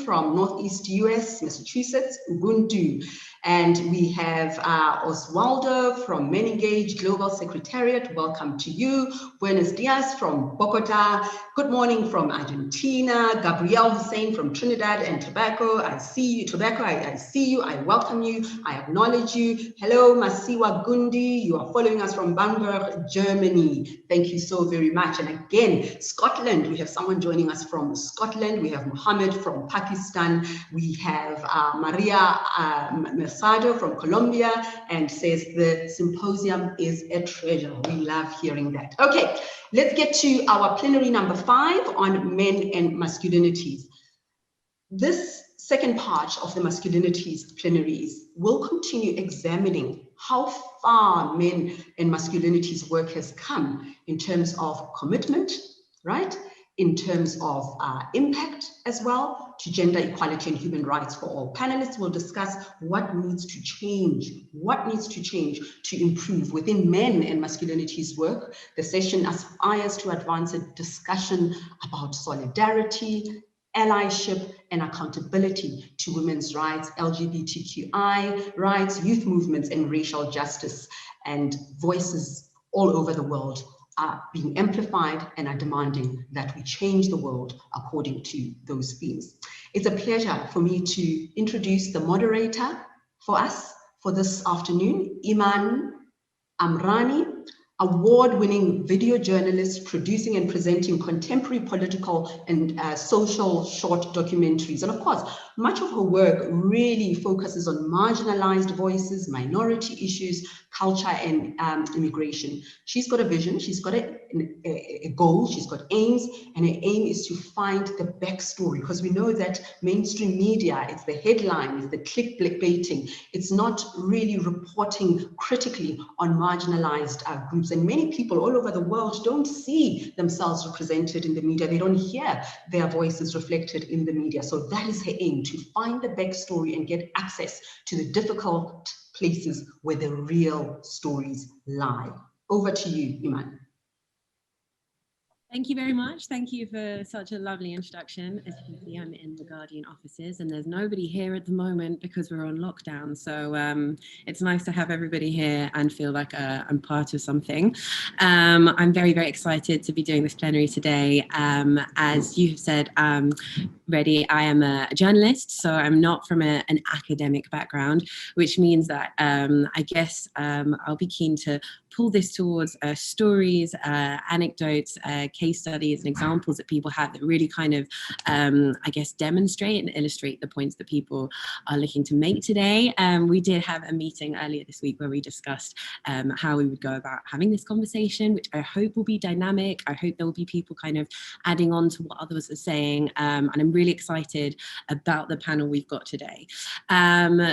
from Northeast US, Massachusetts, Ubuntu. And we have Oswaldo from MenEngage Global Secretariat. Welcome to you. Buenos dias from Bogota. Good morning from Argentina. Gabrielle Hosein from Trinidad and Tobago. I see you. Tobago, I see you. I welcome you. I acknowledge you. Hello, Masiwa Gundi. You are following us from Bamberg, Germany. Thank you so very much. And again, Scotland. We have someone joining us from Scotland. We have Mohammed from Pakistan. We have Maria Mercado from Colombia, and says the symposium is a treasure. We love hearing that. Okay, let's get to our plenary number 5 on men and masculinities. This second part of the masculinities plenaries will continue examining how far men and masculinities work has come in terms of commitment, right? In terms of impact as well to gender equality and human rights for all. Panelists will discuss what needs to change to improve within men and masculinities work. The session aspires to advance a discussion about solidarity, allyship, and accountability to women's rights, LGBTQI rights, youth movements, and racial justice. And voices all over the world are being amplified and are demanding that we change the world according to those themes. It's a pleasure for me to introduce the moderator for us for this afternoon, Iman Amrani, award-winning video journalist, producing and presenting contemporary political and social short documentaries. And of course, much of her work really focuses on marginalized voices, minority issues, culture, and immigration. She's got a vision, she's got a goal, she's got aims, and her aim is to find the backstory, because we know that mainstream media, it's the headline, it's the clickbaiting, it's not really reporting critically on marginalized groups. And many people all over the world don't see themselves represented in the media. They don't hear their voices reflected in the media. So that is her aim, to find the backstory and get access to the difficult places where the real stories lie. Over to you, Iman. Thank you very much. Thank you for such a lovely introduction. As you can see, I'm in the Guardian offices and there's nobody here at the moment because we're on lockdown. So it's nice to have everybody here and feel like I'm part of something. I'm very, very excited to be doing this plenary today. As you have said, Reddy, I am a journalist, so I'm not from an academic background, which means that I guess I'll be keen to pull this towards stories, anecdotes, case studies and examples that people have that really kind of, I guess, demonstrate and illustrate the points that people are looking to make today. We did have a meeting earlier this week where we discussed how we would go about having this conversation, which I hope will be dynamic. I hope there will be people kind of adding on to what others are saying. And I'm really excited about the panel we've got today.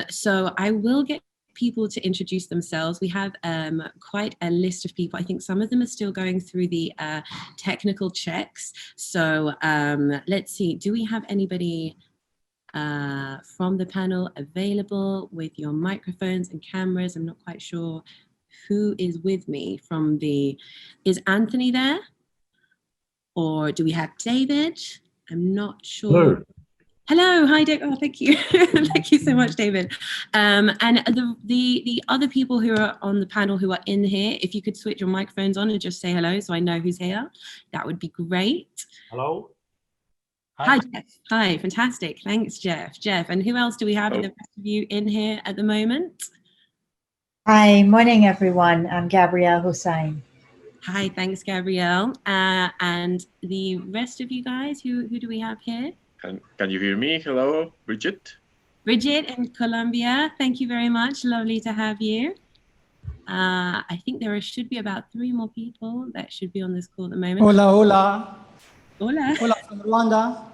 So I will get people to introduce themselves. We have quite a list of people. I think some of them are still going through the technical checks. So let's see, do we have anybody from the panel available with your microphones and cameras? I'm not quite sure who is with me from the, is Anthony there? Or do we have David? I'm not sure. Hello. Hello, hi David. Oh, thank you. Thank you so much, David. And the other people who are on the panel who are in here, if you could switch your microphones on and just say hello so I know who's here, that would be great. Hello. Hi, Jeff. Hi, fantastic. Thanks, Jeff. Jeff, and who else do we have in the rest of you in here at the moment? Hi, morning everyone. I'm Gabrielle Hosein. Hi, thanks, Gabrielle. And the rest of you guys, who do we have here? Can you hear me? Hello, Brigitte. Brigitte in Colombia, thank you very much. Lovely to have you. I think there should be about 3 more people that should be on this call at the moment. Hola, hola. Hola. Hola from Rwanda.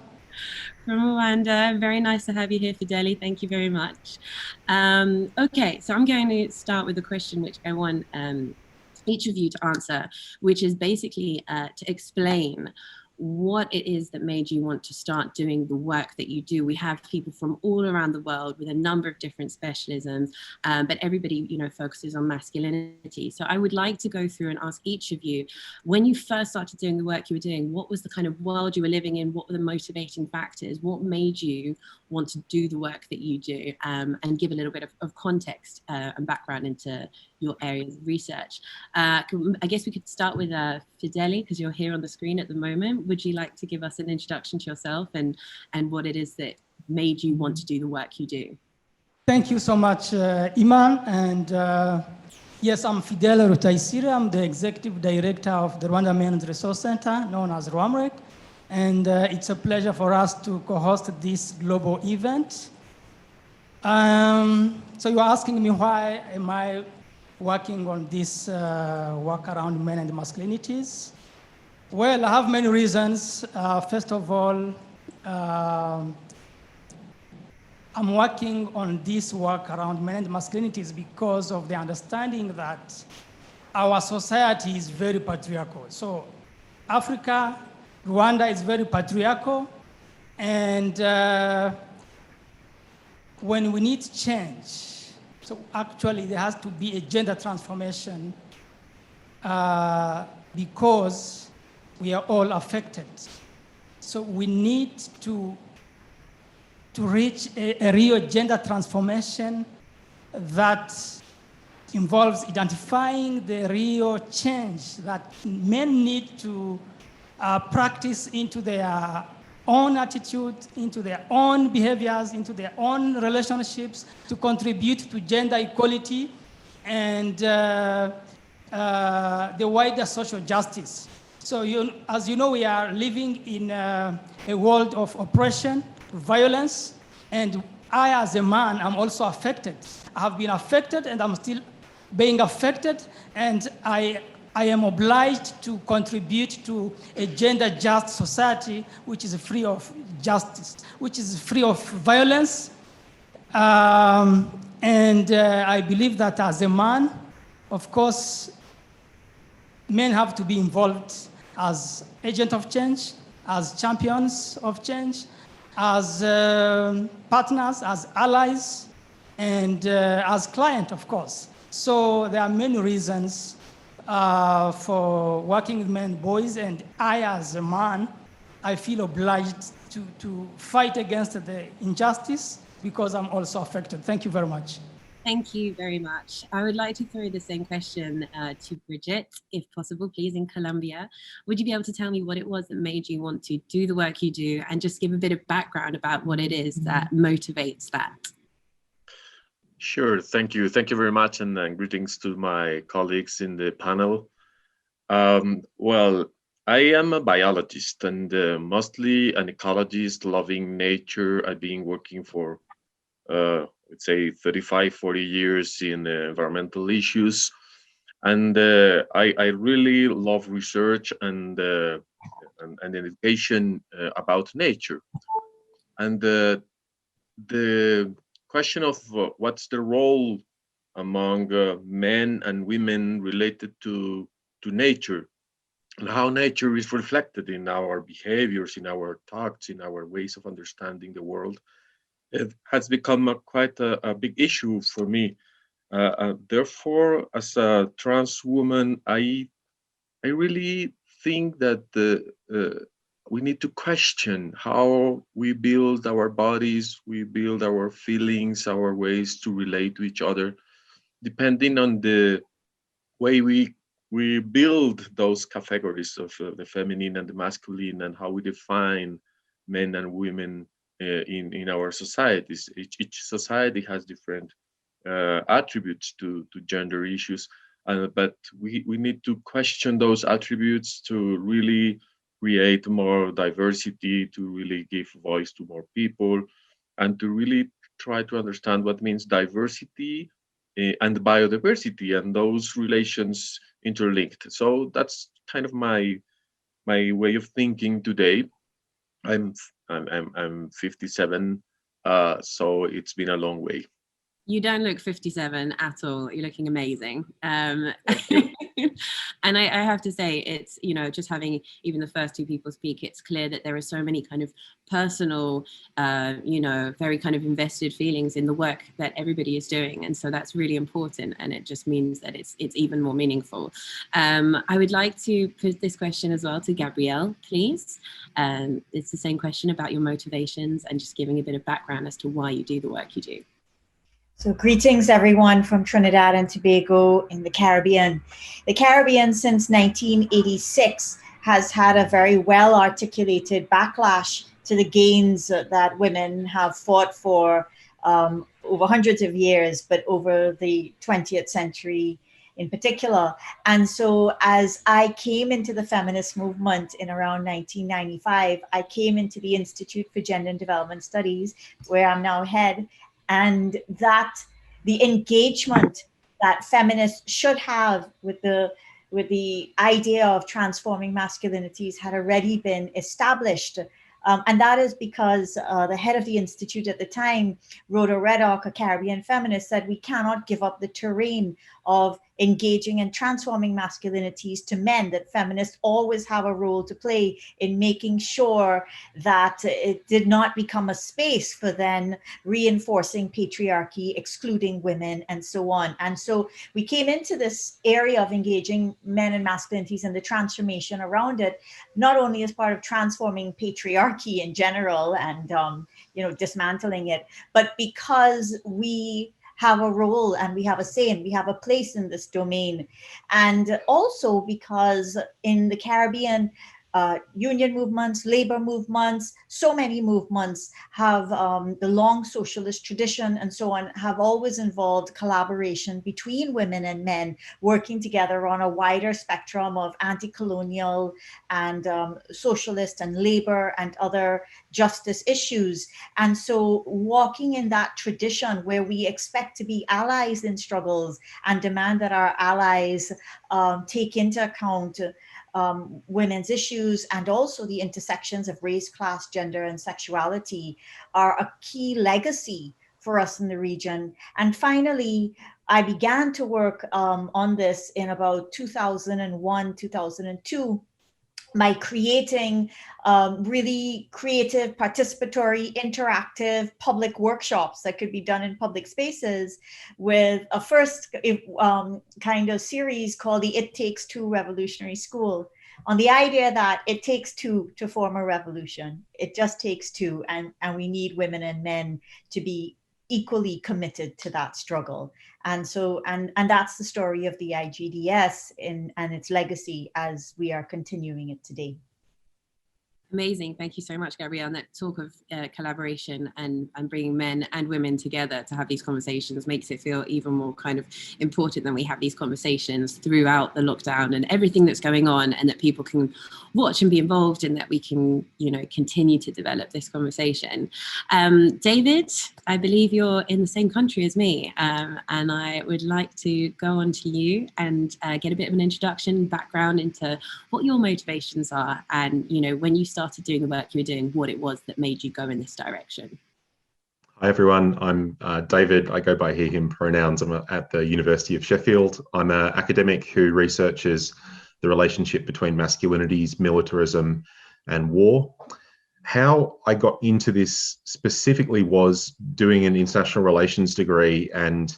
From Rwanda. Very nice to have you here, Fidele. Thank you very much. Okay, so I'm going to start with a question which I want each of you to answer, which is basically to explain what it is that made you want to start doing the work that you do. We have people from all around the world with a number of different specialisms, but everybody, focuses on masculinity. So I would like to go through and ask each of you, when you first started doing the work you were doing, what was the kind of world you were living in? What were the motivating factors? What made you want to do the work that you do? And give a little bit of context and background into your areas of research. I guess we could start with Fidele, because you're here on the screen at the moment. Would you like to give us an introduction to yourself and what it is that made you want to do the work you do? Thank you so much, Iman. And yes, I'm Fidele Rutayisire. I'm the Executive Director of the Rwanda Men's Resource Center, known as RWAMREC. And it's a pleasure for us to co-host this global event. So you're asking me, why am I working on this work around men and masculinities? Well, I have many reasons. First of all, I'm working on this work around men and masculinities because of the understanding that our society is very patriarchal. So Africa, Rwanda is very patriarchal, and when we need change, so actually there has to be a gender transformation because we are all affected. So we need to reach a real gender transformation that involves identifying the real change that men need to practice into their own attitude, into their own behaviors, into their own relationships to contribute to gender equality and the wider social justice. So as you know, we are living in a world of oppression, violence, and I, as a man, am also affected. I have been affected, and I'm still being affected, and I am obliged to contribute to a gender-just society which is free of justice, which is free of violence. And I believe that as a man, of course, men have to be involved as agents of change, as champions of change, as partners, as allies, and as clients, of course. So there are many reasons for working with men and boys, and I, as a man, I feel obliged to fight against the injustice because I'm also affected. Thank you very much. Thank you very much. I would like to throw the same question to Brigitte, if possible, please, in Colombia. Would you be able to tell me what it was that made you want to do the work you do and just give a bit of background about what it is that motivates that? Sure, thank you. Thank you very much, and greetings to my colleagues in the panel. Well, I am a biologist and mostly an ecologist loving nature. I've been working for let's say 35, 40 years in environmental issues. And I really love research and education about nature. And the question of what's the role among men and women related to nature, and how nature is reflected in our behaviors, in our thoughts, in our ways of understanding the world, it has become quite a big issue for me. Therefore, as a trans woman, I really think that we need to question how we build our bodies, we build our feelings, our ways to relate to each other, depending on the way we build those categories of the feminine and the masculine, and how we define men and women in our societies. Each society has different attributes to gender issues, but we need to question those attributes to really create more diversity, to really give voice to more people, and to really try to understand what means diversity and biodiversity, and those relations interlinked. So that's kind of my way of thinking today. I'm 57, so it's been a long way. You don't look 57 at all. You're looking amazing. And I have to say, it's, you know, just having even the first two people speak, it's clear that there are so many kind of personal, you know, very kind of invested feelings in the work that everybody is doing. And so that's really important. And it just means that it's even more meaningful. I would like to put this question as well to Gabrielle, please. It's the same question about your motivations and just giving a bit of background as to why you do the work you do. So greetings everyone from Trinidad and Tobago in the Caribbean. The Caribbean since 1986 has had a very well articulated backlash to the gains that women have fought for over hundreds of years, but over the 20th century in particular. And so as I came into the feminist movement in around 1995, I came into the Institute for Gender and Development Studies, where I'm now head, and that the engagement that feminists should have with the idea of transforming masculinities had already been established. And that is because the head of the Institute at the time, Rhoda Reddock, a Caribbean feminist, said we cannot give up the terrain of engaging and transforming masculinities to men, that feminists always have a role to play in making sure that it did not become a space for then reinforcing patriarchy, excluding women, and so on. And so we came into this area of engaging men and masculinities and the transformation around it, not only as part of transforming patriarchy in general and you know, dismantling it, but because we have a role and we have a say and we have a place in this domain. And also because in the Caribbean, union movements, labor movements, so many movements have the long socialist tradition and so on, have always involved collaboration between women and men working together on a wider spectrum of anti-colonial and socialist and labor and other justice issues. And so walking in that tradition where we expect to be allies in struggles and demand that our allies take into account women's issues and also the intersections of race, class, gender, and sexuality are a key legacy for us in the region. And finally, I began to work on this in about 2001, 2002, by creating really creative, participatory, interactive public workshops that could be done in public spaces with a first kind of series called the It Takes Two Revolutionary School, on the idea that it takes two to form a revolution. It just takes two, and we need women and men to be equally committed to that struggle. And so, and that's the story of the IGDS and its legacy as we are continuing it today. Amazing. Thank you so much, Gabrielle. And that talk of collaboration and bringing men and women together to have these conversations makes it feel even more kind of important that we have these conversations throughout the lockdown and everything that's going on, and that people can watch and be involved, and that we can, you know, continue to develop this conversation. David, I believe you're in the same country as me, and I would like to go on to you and get a bit of an introduction, background into what your motivations are, and, you know, when you started doing the work you were doing, what it was that made you go in this direction. Hi everyone, I'm David. I go by he, him pronouns. I'm at the University of Sheffield. I'm an academic who researches the relationship between masculinities, militarism, and war. How I got into this specifically was doing an international relations degree and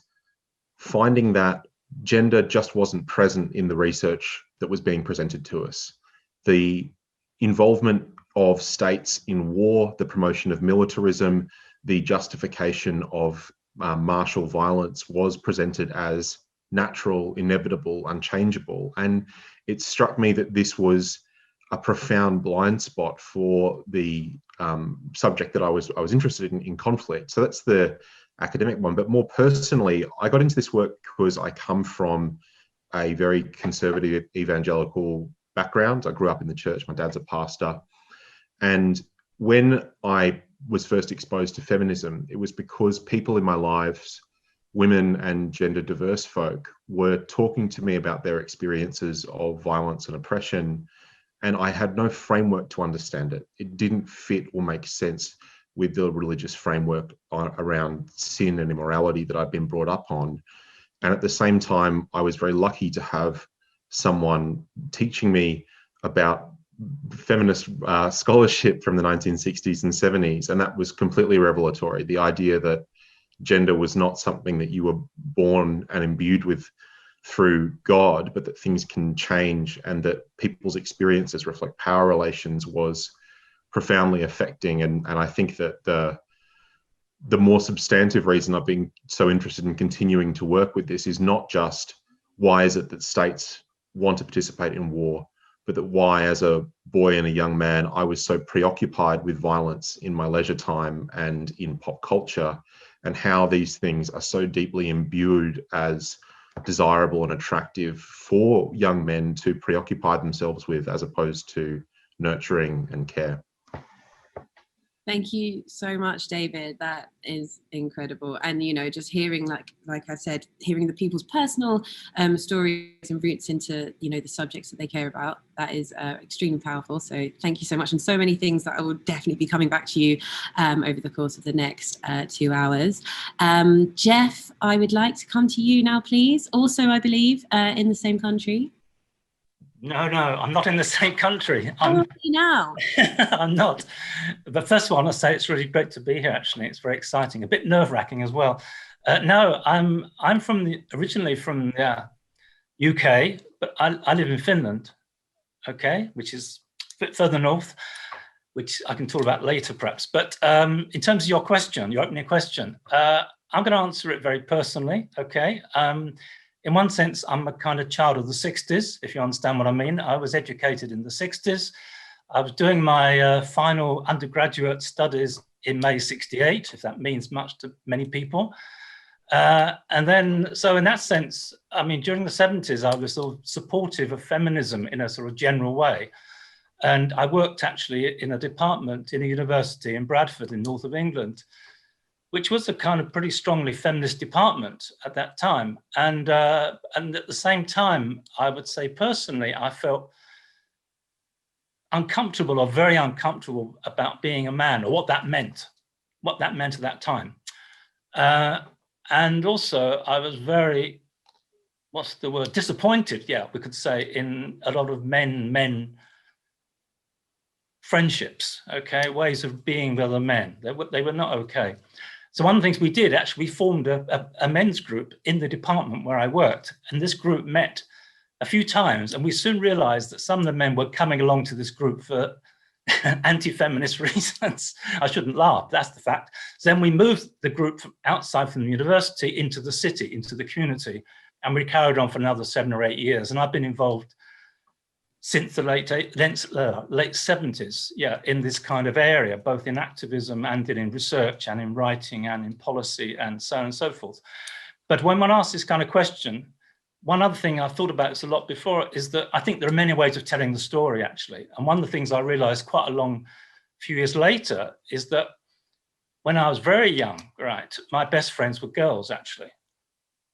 finding that gender just wasn't present in the research that was being presented to us. The involvement of states in war, the promotion of militarism, the justification of martial violence was presented as natural, inevitable, unchangeable. And it struck me that this was a profound blind spot for the subject that I was interested in conflict. So that's the academic one. But more personally, I got into this work because I come from a very conservative evangelical background. I grew up in the church. My dad's a pastor. And when I was first exposed to feminism, it was because people in my lives, women and gender diverse folk, were talking to me about their experiences of violence and oppression, and I had no framework to understand it. It didn't fit or make sense with the religious framework around sin and immorality that I'd been brought up on. And at the same time, I was very lucky to have someone teaching me about feminist scholarship from the 1960s and 70s. And that was completely revelatory. The idea that gender was not something that you were born and imbued with through God, but that things can change and that people's experiences reflect power relations was profoundly affecting. And I think that the more substantive reason I've been so interested in continuing to work with this is not just why is it that states want to participate in war, but that why, as a boy and a young man, I was so preoccupied with violence in my leisure time and in pop culture, and how these things are so deeply imbued as desirable and attractive for young men to preoccupy themselves with, as opposed to nurturing and care. Thank you so much, David. That is incredible. And, you know, just hearing, like I said, hearing the people's personal stories and roots into, you know, the subjects that they care about, that is extremely powerful. So thank you so much. And so many things that I will definitely be coming back to you over the course of the next 2 hours. Jeff, I would like to come to you now, please. Also, I believe, in the same country. No, I'm not in the same country. How are you now? I'm not. But first of all, I want to say it's really great to be here, actually. It's very exciting, a bit nerve-wracking as well. No, I'm originally from the UK, but I live in Finland, okay, which is a bit further north, which I can talk about later, perhaps. But in terms of your question, your opening question, I'm going to answer it very personally, okay? In one sense, I'm a kind of child of the 60s, if you understand what I mean. I was educated in the 60s. I was doing my final undergraduate studies in May 68, if that means much to many people. And then, so in that sense, I mean, during the 70s, I was sort of supportive of feminism in a sort of general way. And I worked actually in a department in a university in Bradford in north of England, which was a kind of pretty strongly feminist department at that time. And at the same time, I would say personally, I felt uncomfortable or very uncomfortable about being a man, or what that meant at that time. And also I was very, what's the word, disappointed, yeah, we could say, in a lot of men friendships, okay, ways of being with other men. They were not okay. So one of the things we did, actually, we formed a men's group in the department where I worked. And this group met a few times. And we soon realized that some of the men were coming along to this group for anti-feminist reasons. I shouldn't laugh, that's the fact. So then we moved the group from outside from the university into the city, into the community. And we carried on for another 7 or 8 years. And I've been involved since the late 70s, yeah, in this kind of area, both in activism and in research and in writing and in policy and so on and so forth. But when one asks this kind of question, one other thing I've thought about this a lot before is that I think there are many ways of telling the story, actually. And one of the things I realized quite a long few years later is that when I was very young, right, my best friends were girls, actually.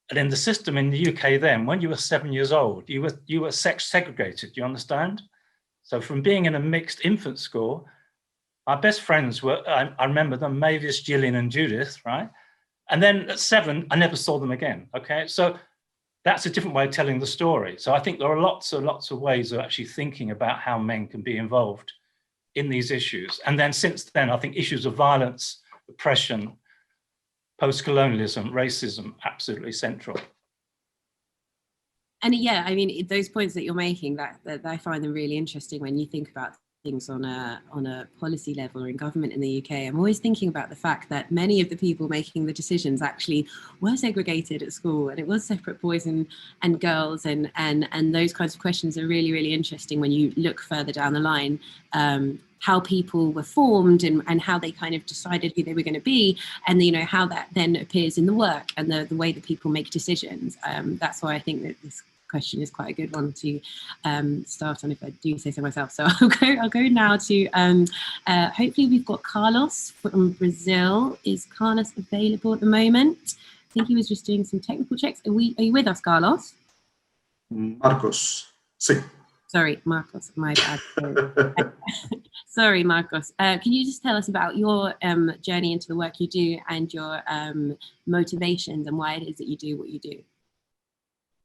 And in the system in the UK then, when you were 7 years old, you were sex segregated, you understand? So from being in a mixed infant school, my best friends were, I remember them, Mavis, Gillian and Judith, right? And then at 7, I never saw them again, okay? So that's a different way of telling the story. So I think there are lots of ways of actually thinking about how men can be involved in these issues. And then since then, I think issues of violence, oppression, post-colonialism, racism, absolutely central. And yeah, I mean, those points that you're making, that I find them really interesting when you think about things on a policy level or in government in the UK. I'm always thinking about the fact that many of the people making the decisions actually were segregated at school, and it was separate boys and girls, and those kinds of questions are really, really interesting when you look further down the line. How people were formed and how they kind of decided who they were going to be, and you know how that then appears in the work and the way that people make decisions. That's why I think that this question is quite a good one to start on, if I do say so myself. So I'll go now to hopefully we've got Carlos from Brazil. Is Carlos available at the moment? I think he was just doing some technical checks. Are you with us, Carlos? Marcos, sí. Sorry, Marcos, my bad. Sorry, Marcos. Can you just tell us about your journey into the work you do and your motivations and why it is that you do what you do?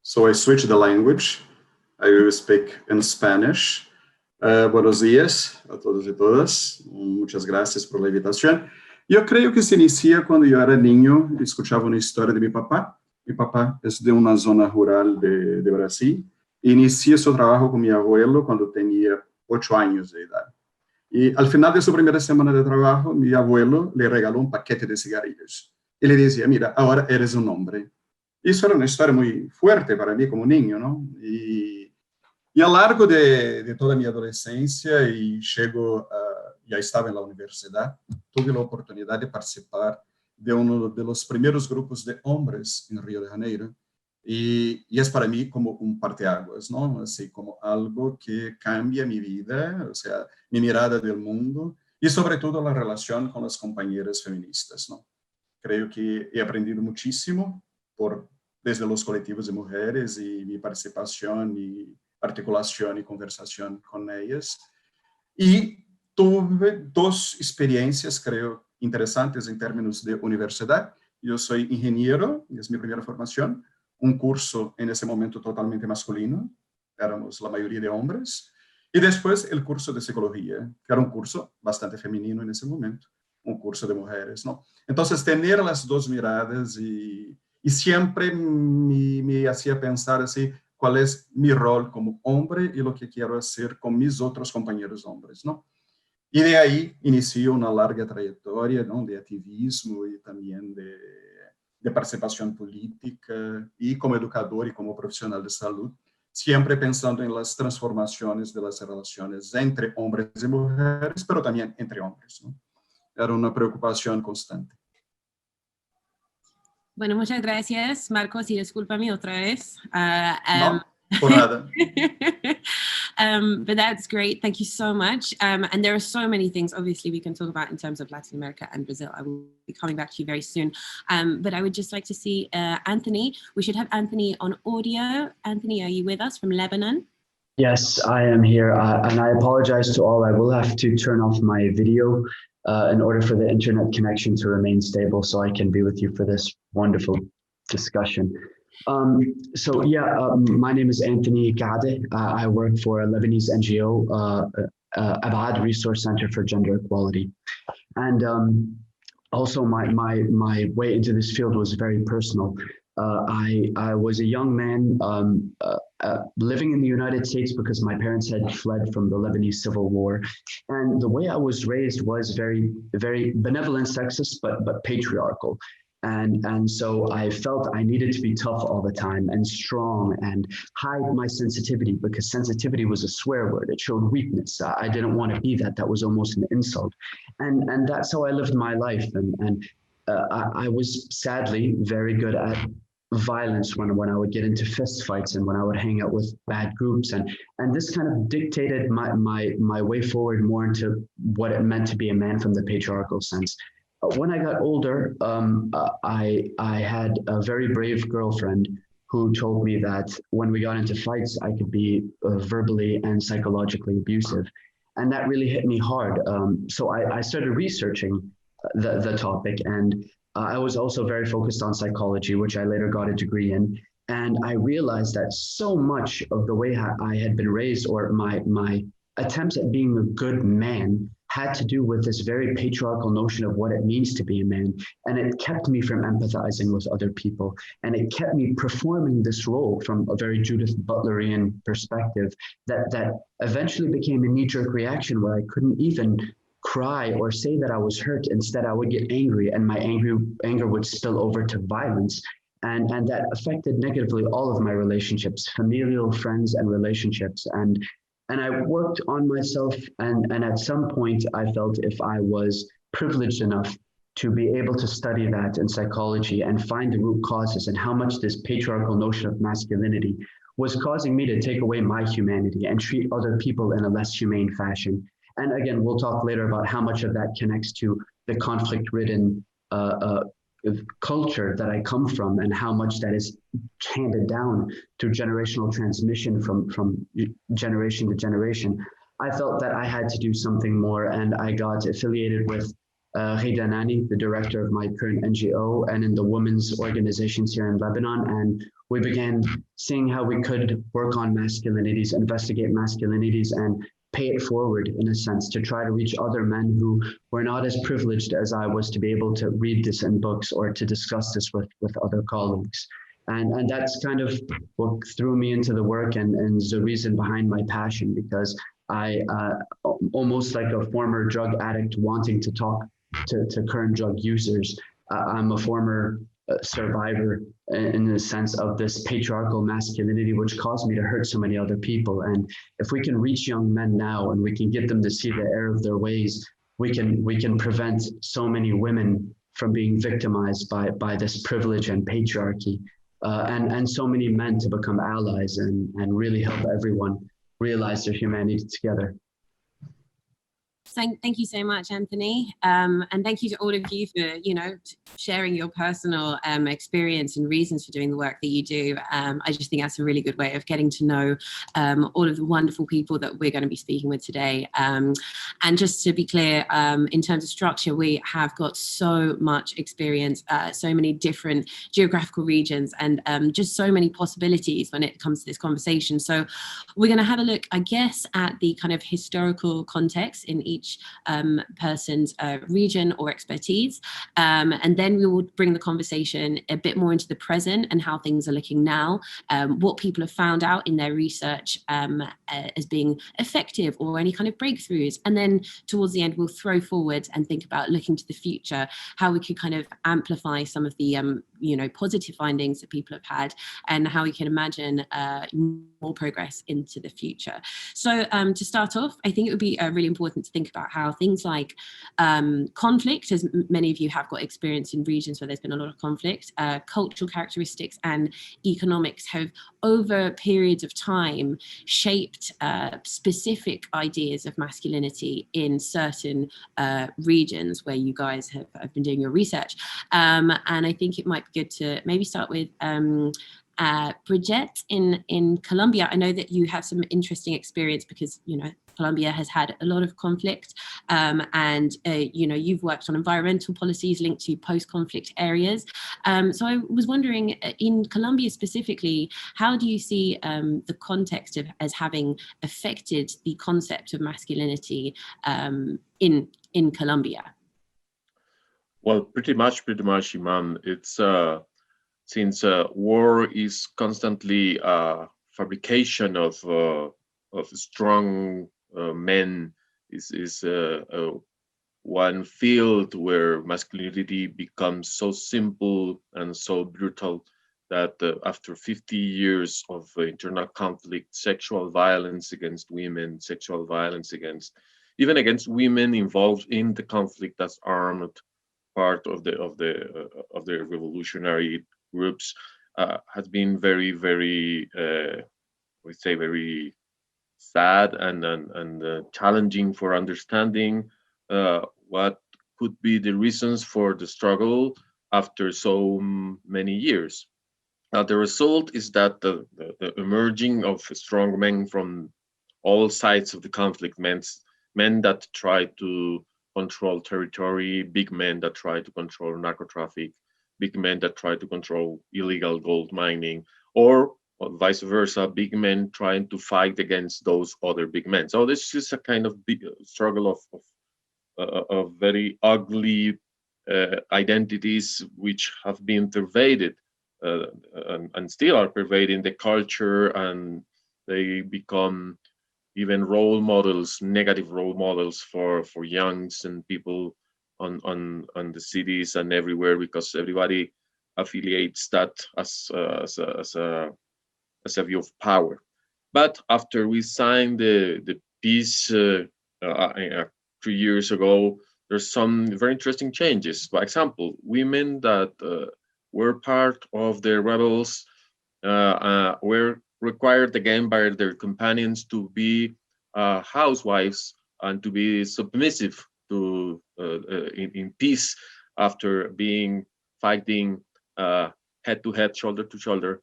So I switched the language. I will speak in Spanish. Buenos días a todos y todas. Muchas gracias por la invitación. Yo creo que se inicia cuando yo era niño y escuchaba una historia de mi papá. Mi papá es de una zona rural de Brasil. Inicié su trabajo con mi abuelo cuando tenía 8 años de edad. Y al final de su primera semana de trabajo, mi abuelo le regaló un paquete de cigarrillos. Y le decía, mira, ahora eres un hombre. Y eso era una historia muy fuerte para mí como niño, ¿no? Y a lo largo de toda mi adolescencia y ya estaba en la universidad, tuve la oportunidad de participar de uno de los primeros grupos de hombres en Río de Janeiro. Y es para mí como un parteaguas, ¿no? Así como algo que cambia mi vida, o sea, mi mirada del mundo y sobre todo la relación con las compañeras feministas, ¿no? Creo que he aprendido muchísimo desde los colectivos de mujeres y mi participación y articulación y conversación con ellas. Y tuve 2 experiencias, creo, interesantes en términos de universidad. Yo soy ingeniero, es mi primera formación. Un curso en ese momento totalmente masculino, éramos la mayoría de hombres, y después el curso de psicología, que era un curso bastante femenino en ese momento, un curso de mujeres, ¿no? Entonces, tener las 2 miradas y siempre me hacía pensar así, cuál es mi rol como hombre y lo que quiero hacer con mis otros compañeros hombres, ¿no? Y de ahí inició una larga trayectoria, ¿no? De activismo y también de participación política y como educador y como profesional de salud, siempre pensando en las transformaciones de las relaciones entre hombres y mujeres, pero también entre hombres, ¿no? Era una preocupación constante. Bueno, muchas gracias, Marcos, y discúlpame otra vez. No, por nada. But that's great. Thank you so much. And there are so many things, obviously, we can talk about in terms of Latin America and Brazil. I will be coming back to you very soon. But I would just like to see Anthony. We should have Anthony on audio. Anthony, are you with us from Lebanon? Yes, I am here. And I apologize to all. I will have to turn off my video in order for the internet connection to remain stable so I can be with you for this wonderful discussion. My name is Anthony Keedi. I work for a Lebanese NGO, Abad Resource Center for Gender Equality. And also my way into this field was very personal. I was a young man living in the United States because my parents had fled from the Lebanese Civil War. And the way I was raised was very, very benevolent, sexist, but patriarchal. And so I felt I needed to be tough all the time and strong and hide my sensitivity because sensitivity was a swear word. It showed weakness. I didn't want to be that. That was almost an insult. And that's how I lived my life. And I was sadly very good at violence when I would get into fist fights and when I would hang out with bad groups. And this kind of dictated my way forward more into what it meant to be a man from the patriarchal sense. When I got older, I had a very brave girlfriend who told me that when we got into fights, I could be verbally and psychologically abusive. And that really hit me hard. So I started researching the topic, and I was also very focused on psychology, which I later got a degree in. And I realized that so much of the way I had been raised, or my attempts at being a good man, had to do with this very patriarchal notion of what it means to be a man. And it kept me from empathizing with other people. And it kept me performing this role from a very Judith Butlerian perspective that eventually became a knee-jerk reaction where I couldn't even cry or say that I was hurt. Instead, I would get angry, and my anger would spill over to violence. And that affected negatively all of my relationships, familial, friends, and relationships. And I worked on myself, and at some point I felt if I was privileged enough to be able to study that in psychology and find the root causes and how much this patriarchal notion of masculinity was causing me to take away my humanity and treat other people in a less humane fashion. And again, we'll talk later about how much of that connects to the conflict-ridden culture that I come from and how much that is handed down through generational transmission from generation to generation, I felt that I had to do something more, and I got affiliated with Ghida Nani, the director of my current NGO, and in the women's organizations here in Lebanon. And we began seeing how we could work on masculinities, investigate masculinities, and pay it forward in a sense to try to reach other men who were not as privileged as I was to be able to read this in books or to discuss this with other colleagues. And that's kind of what threw me into the work and is the reason behind my passion, because I, almost like a former drug addict wanting to talk to current drug users, I'm a former survivor in the sense of this patriarchal masculinity, which caused me to hurt so many other people. And if we can reach young men now and we can get them to see the error of their ways, we can prevent so many women from being victimized by this privilege and patriarchy, and so many men to become allies and really help everyone realize their humanity together. Thank you so much, Anthony, and thank you to all of you for sharing your personal experience and reasons for doing the work that you do. I just think that's a really good way of getting to know all of the wonderful people that we're going to be speaking with today. And just to be clear, in terms of structure, we have got so much experience, so many different geographical regions, and just so many possibilities when it comes to this conversation. So we're going to have a look, I guess, at the kind of historical context in each person's region or expertise, and then we will bring the conversation a bit more into the present and how things are looking now, what people have found out in their research as being effective, or any kind of breakthroughs, and then towards the end we'll throw forward and think about looking to the future, how we could kind of amplify some of the positive findings that people have had, and how we can imagine more progress into the future. So to start off, I think it would be really important to think about how things like conflict, as many of you have got experience in regions where there's been a lot of conflict, cultural characteristics and economics have over periods of time shaped specific ideas of masculinity in certain regions where you guys have been doing your research. And I think it might be good to maybe start with Brigitte in Colombia. I know that you have some interesting experience because, Colombia has had a lot of conflict, and, you've worked on environmental policies linked to post-conflict areas. So I was wondering, in Colombia specifically, how do you see the context as having affected the concept of masculinity in Colombia? Well, pretty much, Iman. It's since war is constantly fabrication of strong men, is one field where masculinity becomes so simple and so brutal that after 50 years of internal conflict, sexual violence against women, sexual violence even against women involved in the conflict as armed part of the revolutionary groups, has been very, very, we say, very sad and challenging for understanding what could be the reasons for the struggle after so many years. The result is that the emerging of strong men from all sides of the conflict, men that try to control territory, big men that try to control narco traffic, big men that try to control illegal gold mining, or vice versa, big men trying to fight against those other big men. So this is a kind of big struggle of very ugly identities which have been pervaded and still are pervading the culture, and they become even role models, negative role models for youngs and people on the cities and everywhere, because everybody affiliates that as a view of power. But after we signed the peace 3 years ago, there's some very interesting changes. For example, women that were part of the rebels were required again by their companions to be housewives and to be submissive to in peace, after being fighting head to head, shoulder to shoulder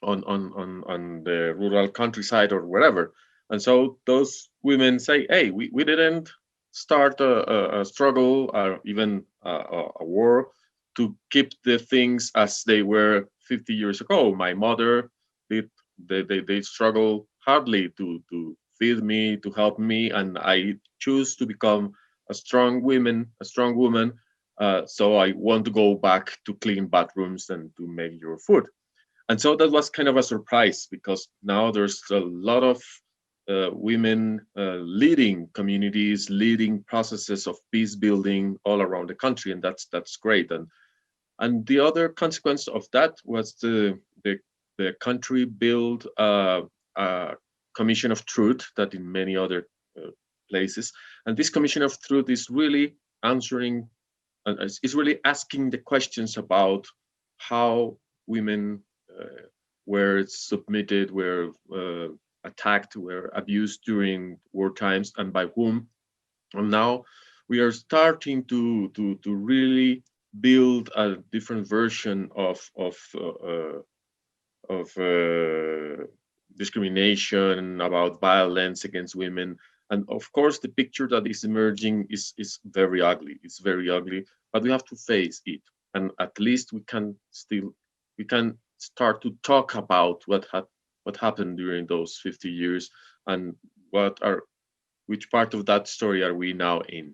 on the rural countryside or wherever. And so those women say, hey, we didn't start a struggle or even a war to keep the things as they were 50 years ago. My mother did, they struggle hardly to feed me, to help me, and I choose to become a strong woman. So I want to go back to clean bathrooms and to make your food. And so that was kind of a surprise, because now there's a lot of women leading communities, leading processes of peace building all around the country, and that's great. And the other consequence of that was the country built a Commission of Truth that in many other places, and this Commission of Truth is really answering, is really asking the questions about how women were submitted, were attacked, were abused during war times, and by whom. And now we are starting to really build a different version of discrimination, about violence against women. And of course, the picture that is emerging is very ugly. It's very ugly, but we have to face it. And at least we can start to talk about what happened during those 50 years and which part of that story are we now in.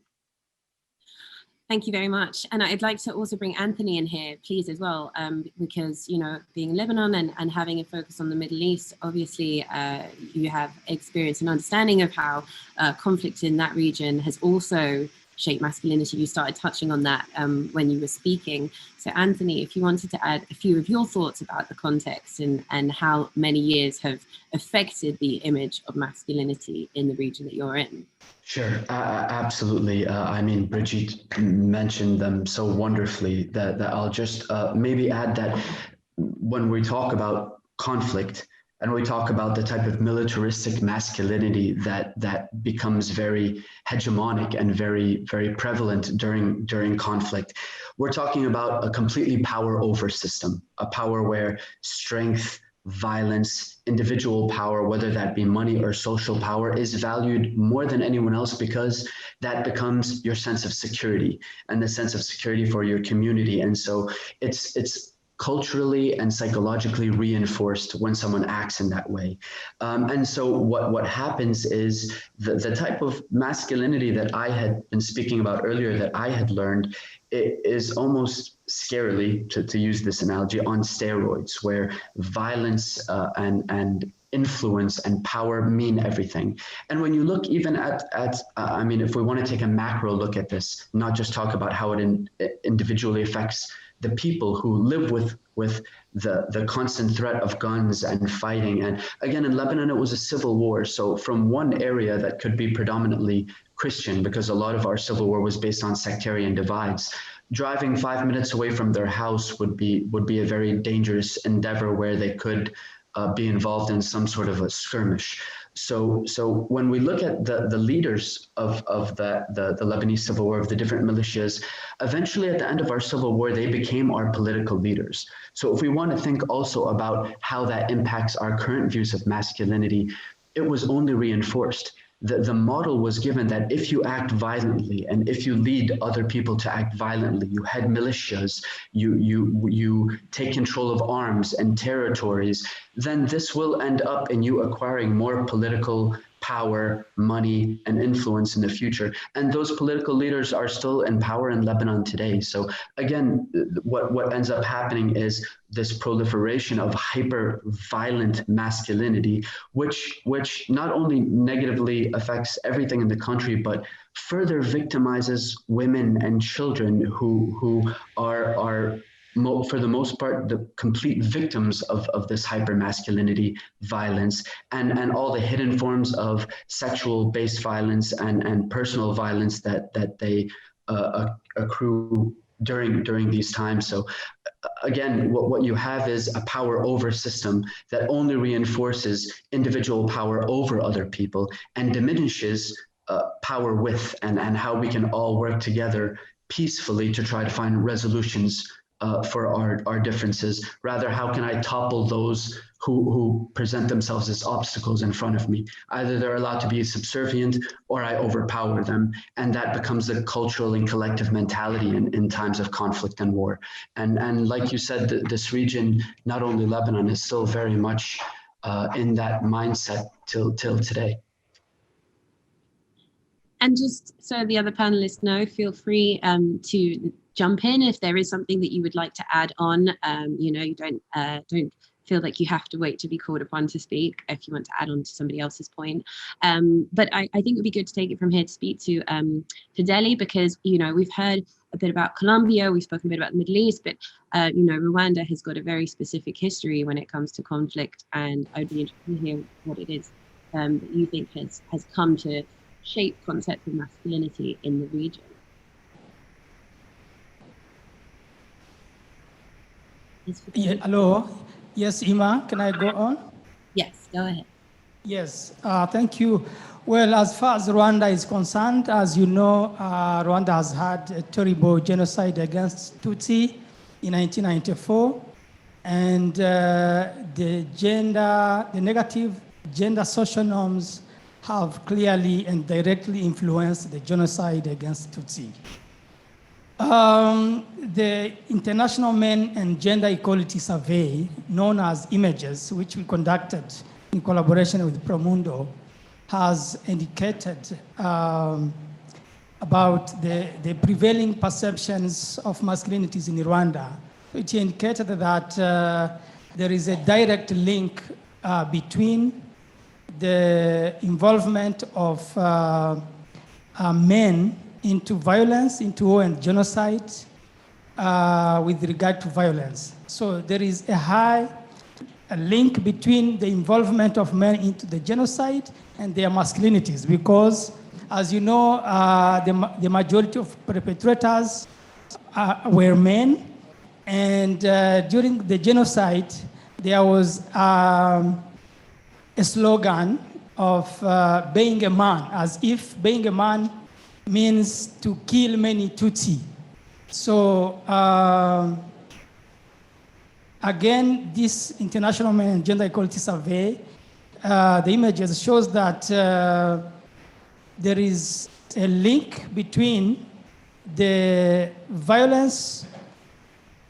Thank you very much. And I'd like to also bring Anthony in here, please, as well, because, you know, being in Lebanon and having a focus on the Middle East, obviously you have experience and understanding of how conflict in that region has also shaped masculinity. You started touching on that when you were speaking. So Anthony, if you wanted to add a few of your thoughts about the context and how many years have affected the image of masculinity in the region that you're in. Sure, absolutely. I mean, Brigitte mentioned them so wonderfully that I'll just maybe add that when we talk about conflict and we talk about the type of militaristic masculinity that becomes very hegemonic and very, very prevalent during conflict, we're talking about a completely power over system, a power where strength, violence, individual power, whether that be money or social power, is valued more than anyone else, because that becomes your sense of security and the sense of security for your community. And so it's culturally and psychologically reinforced when someone acts in that way. And so what happens is the type of masculinity that I had been speaking about earlier that I had learned, it is almost scarily, to use this analogy, on steroids, where violence and influence and power mean everything. And when you look even at I mean, if we want to take a macro look at this, not just talk about how it individually affects the people who live with the constant threat of guns and fighting. And again, in Lebanon, it was a civil war. So from one area that could be predominantly Christian, because a lot of our civil war was based on sectarian divides, driving 5 minutes away from their house would be a very dangerous endeavor where they could be involved in some sort of a skirmish. So when we look at the leaders of the Lebanese civil war, of the different militias, eventually at the end of our civil war, they became our political leaders. So if we want to think also about how that impacts our current views of masculinity, it was only reinforced. The model was given that if you act violently and if you lead other people to act violently, you head militias, you take control of arms and territories, then this will end up in you acquiring more political power, money, and influence in the future. And those political leaders are still in power in Lebanon today. So again, what ends up happening is this proliferation of hyper-violent masculinity, which not only negatively affects everything in the country, but further victimizes women and children who are for the most part, the complete victims of this hypermasculinity violence and all the hidden forms of sexual-based violence and personal violence that they accrue during these times. So again, what you have is a power over system that only reinforces individual power over other people and diminishes power with and how we can all work together peacefully to try to find resolutions for our differences. Rather, how can I topple those who present themselves as obstacles in front of me? Either they're allowed to be subservient or I overpower them. And that becomes the cultural and collective mentality in times of conflict and war. And like you said, this region, not only Lebanon, is still very much in that mindset till today. And just so the other panelists know, feel free to jump in if there is something that you would like to add on. You know, you don't feel like you have to wait to be called upon to speak if you want to add on to somebody else's point. But I think it would be good to take it from here to speak to Fidele, because, you know, we've heard a bit about Colombia, we've spoken a bit about the Middle East, but, you know, Rwanda has got a very specific history when it comes to conflict, and I'd be interested to hear what it is that you think has come to shape concepts of masculinity in the region. Yeah, hello. Yes, Ima, can I go on? Yes, go ahead. Yes, thank you. Well, as far as Rwanda is concerned, as you know, Rwanda has had a terrible genocide against Tutsi in 1994. And the negative gender social norms have clearly and directly influenced the genocide against Tutsi. The International Men and Gender Equality Survey, known as MenEngage, which we conducted in collaboration with Promundo, has indicated about the prevailing perceptions of masculinities in Rwanda. It indicated that there is a direct link between the involvement of men into violence, into war and genocide with regard to violence. So there is a link between the involvement of men into the genocide and their masculinities, because, as you know, the majority of perpetrators were men, and during the genocide, there was a slogan of being a man, as if being a man means to kill many Tutsi. So again, this International Men and Gender Equality Survey, the images shows that there is a link between the violence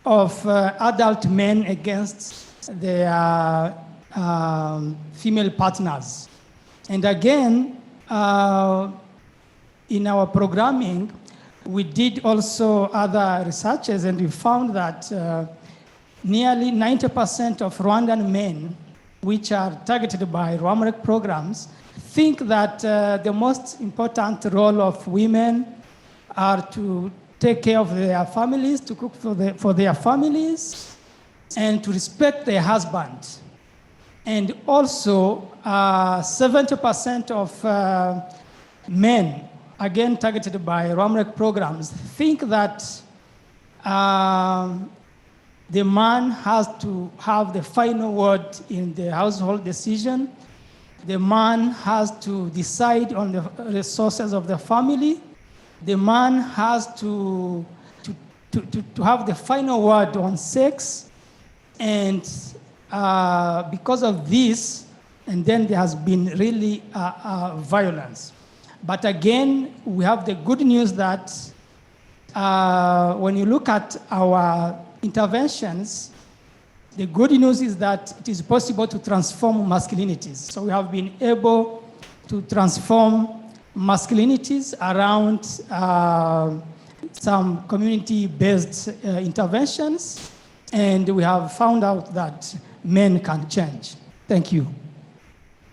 of adult men against their female partners. And again, in our programming, we did also other researches, and we found that nearly 90% of Rwandan men, which are targeted by RWAMREC programs, think that the most important role of women are to take care of their families, to cook for their families, and to respect their husband. And also, 70% of men, again targeted by RWAMREC programs, think that the man has to have the final word in the household decision. The man has to decide on the resources of the family. The man has to have the final word on sex. And because of this, and then there has been really violence. But again, we have the good news that when you look at our interventions, the good news is that it is possible to transform masculinities. So we have been able to transform masculinities around some community-based interventions, and we have found out that men can change. Thank you.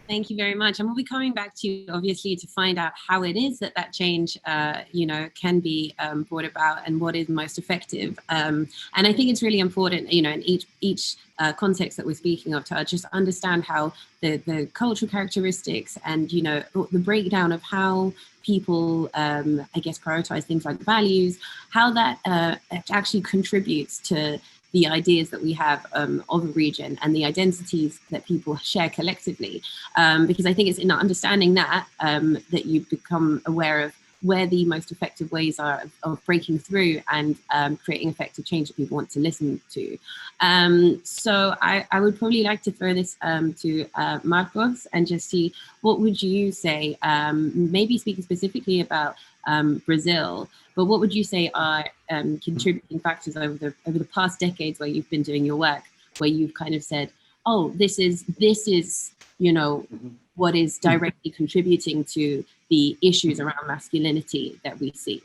Thank you very much. And we'll be coming back to you, obviously, to find out how it is that change, can be brought about and what is most effective. And I think it's really important, in each context that we're speaking of, to just understand how the cultural characteristics and, the breakdown of how people, prioritize things like values, how that actually contributes to the ideas that we have of a region and the identities that people share collectively. Because I think it's in understanding that that you become aware of where the most effective ways are of breaking through and creating effective change that people want to listen to. So I would probably like to throw this to Marcos and just see, what would you say, maybe speaking specifically about Brazil, but what would you say are contributing factors over the past decades where you've been doing your work, where you've kind of said, oh, this is you know, what is directly contributing to the issues around masculinity that we see?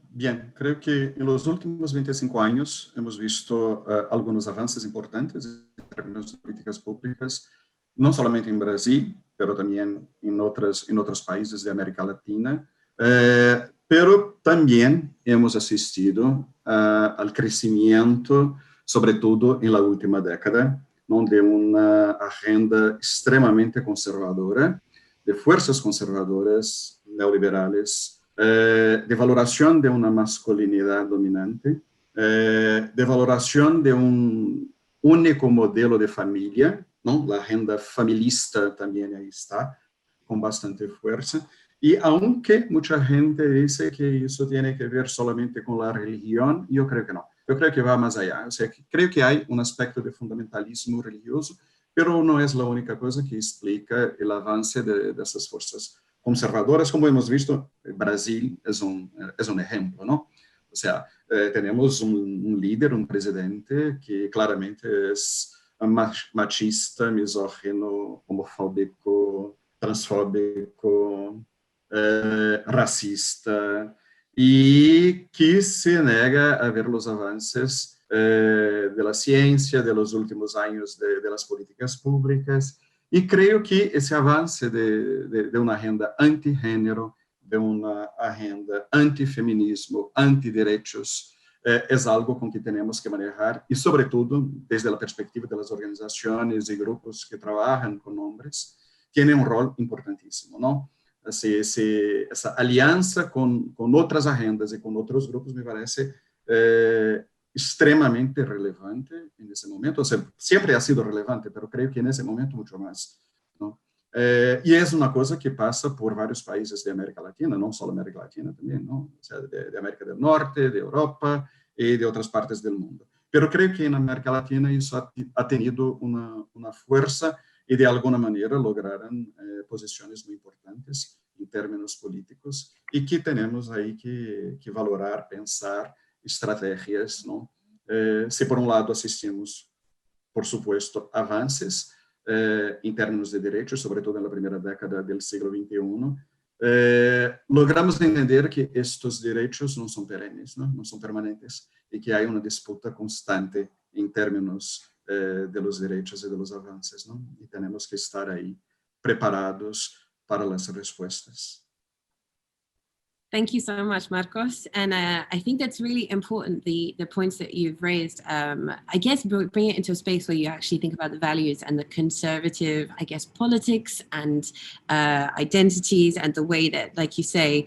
Bien, creo que en los últimos 25 años hemos visto algunos avances importantes en términos de políticas públicas, no solamente en Brasil, pero también en otros países de América Latina, pero también hemos asistido al crecimiento, sobre todo en la última década, de una agenda extremadamente conservadora, de fuerzas conservadoras neoliberales, de valoración de una masculinidad dominante, de valoración de un único modelo de familia, ¿no? La agenda familista también ahí está, con bastante fuerza. Y aunque mucha gente dice que eso tiene que ver solamente con la religión, yo creo que no. Yo creo que va más allá. O sea, creo que hay un aspecto de fundamentalismo religioso, pero no es la única cosa que explica el avance de esas fuerzas conservadoras, como hemos visto. Brasil es un ejemplo, ¿no? O sea, tenemos un líder, un presidente que claramente es machista, misógino, homofóbico, transfóbico, racista, y que se nega a ver los avances de la ciencia, de los últimos años de las políticas públicas. Y creo que ese avance de una agenda antigénero, de una agenda antifeminismo, antiderechos, es algo con que tenemos que manejar, y sobre todo desde la perspectiva de las organizaciones y grupos que trabajan con hombres, tiene un rol importantísimo, ¿no? Esa alianza con otras agendas y con otros grupos me parece extremadamente relevante en ese momento. O sea, siempre ha sido relevante, pero creo que en ese momento mucho más, ¿no? Y es una cosa que pasa por varios países de América Latina, no solo América Latina también, ¿no? O sea, de América del Norte, de Europa y de otras partes del mundo. Pero creo que en América Latina eso ha tenido una fuerza y de alguna manera lograron posiciones muy importantes en términos políticos, y que tenemos ahí que valorar, pensar estrategias, ¿no? Si por un lado asistimos, por supuesto, avances en términos de derechos, sobre todo en la primera década del siglo XXI, logramos entender que estos derechos no son perennes, ¿no? No son permanentes, y que hay una disputa constante en términos de los derechos y de los avances, ¿no? Y tenemos que estar ahí preparados para las respuestas. Thank you so much, Marcos. And I think that's really important, the points that you've raised. I guess bring it into a space where you actually think about the values and the conservative, I guess, politics and identities, and the way that, like you say,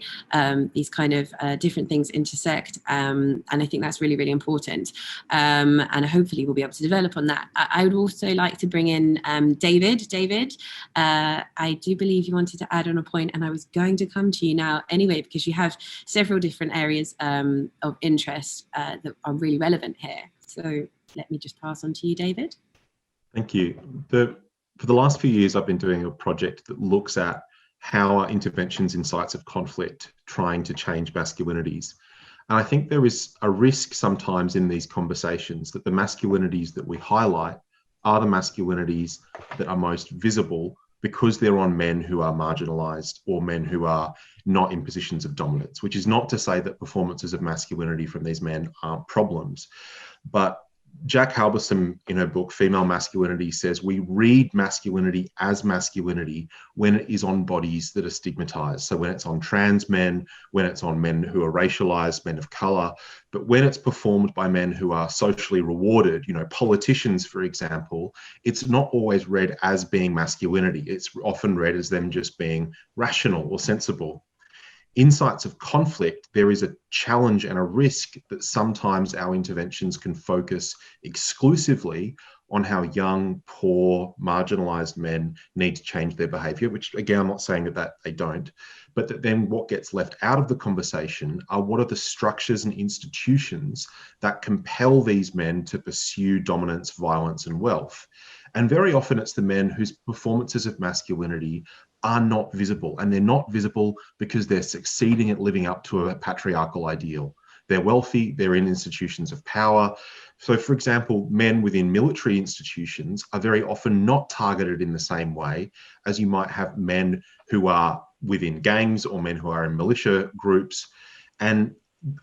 these kind of different things intersect. And I think that's really, really important. And hopefully we'll be able to develop on that. I would also like to bring in David. David, I do believe you wanted to add on a point, and I was going to come to you now anyway, because you have several different areas of interest that are really relevant here. So let me just pass on to you, David. Thank you. For the last few years, I've been doing a project that looks at how are interventions in sites of conflict trying to change masculinities. And I think there is a risk sometimes in these conversations that the masculinities that we highlight are the masculinities that are most visible because they're on men who are marginalized or men who are not in positions of dominance, which is not to say that performances of masculinity from these men aren't problems. But Jack Halberstam, in her book, Female Masculinity, says we read masculinity as masculinity when it is on bodies that are stigmatized. So when it's on trans men, when it's on men who are racialized, men of color, but when it's performed by men who are socially rewarded, you know, politicians, for example, it's not always read as being masculinity. It's often read as them just being rational or sensible. In sites of conflict, there is a challenge and a risk that sometimes our interventions can focus exclusively on how young, poor, marginalized men need to change their behavior, which again, I'm not saying that they don't, but that then what gets left out of the conversation are what are the structures and institutions that compel these men to pursue dominance, violence, and wealth. And very often it's the men whose performances of masculinity are not visible, and they're not visible because they're succeeding at living up to a patriarchal ideal. They're wealthy, they're in institutions of power. So for example, men within military institutions are very often not targeted in the same way as you might have men who are within gangs or men who are in militia groups. And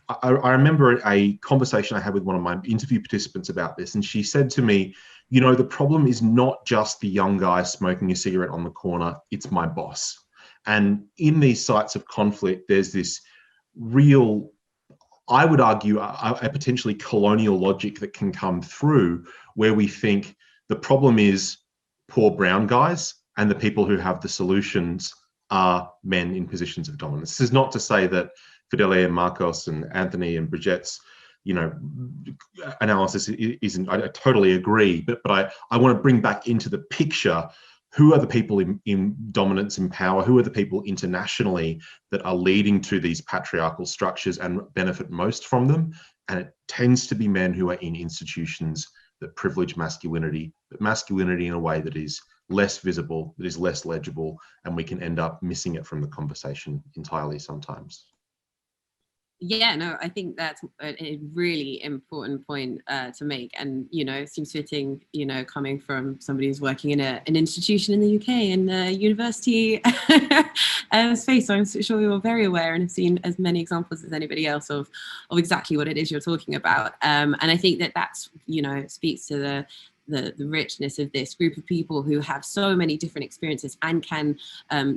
I remember a conversation I had with one of my interview participants about this, and she said to me, you know, the problem is not just the young guy smoking a cigarette on the corner, it's my boss. And in these sites of conflict, there's this real, I would argue, a potentially colonial logic that can come through where we think the problem is poor brown guys and the people who have the solutions are men in positions of dominance. This is not to say that Fidele and Marcos and Anthony and Brigitte's, you know, analysis isn't, I totally agree, but I want to bring back into the picture who are the people in dominance and power, who are the people internationally that are leading to these patriarchal structures and benefit most from them. And it tends to be men who are in institutions that privilege masculinity, but masculinity in a way that is less visible, that is less legible, and we can end up missing it from the conversation entirely sometimes. Yeah, no, I think that's a really important point to make, and you know, it seems fitting, you know, coming from somebody who's working in an institution in the UK in the university space. So I'm sure you're very aware and have seen as many examples as anybody else of exactly what it is you're talking about. And I think that that's, you know, speaks to the richness of this group of people who have so many different experiences and can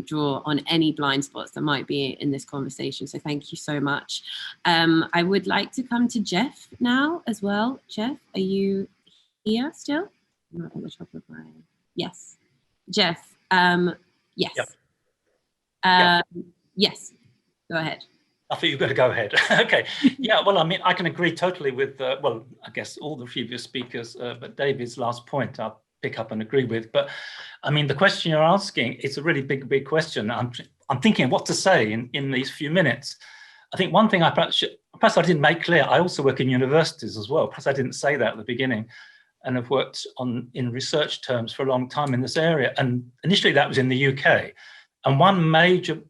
draw on any blind spots that might be in this conversation. So thank you so much. I would like to come to Jeff now as well. Jeff, are you here still? Not at the top of my... Yes. Jeff, yes. Yep. Yes, go ahead. I thought you were going to go ahead. Okay. Yeah, well, I mean, I can agree totally with, well, I guess all the previous speakers, but David's last point I'll pick up and agree with. But I mean, the question you're asking, it's a really big question. I'm thinking what to say in these few minutes. I think one thing perhaps I didn't make clear, I also work in universities as well. Perhaps I didn't say that at the beginning, and I've worked in research terms for a long time in this area. And initially that was in the UK. And one major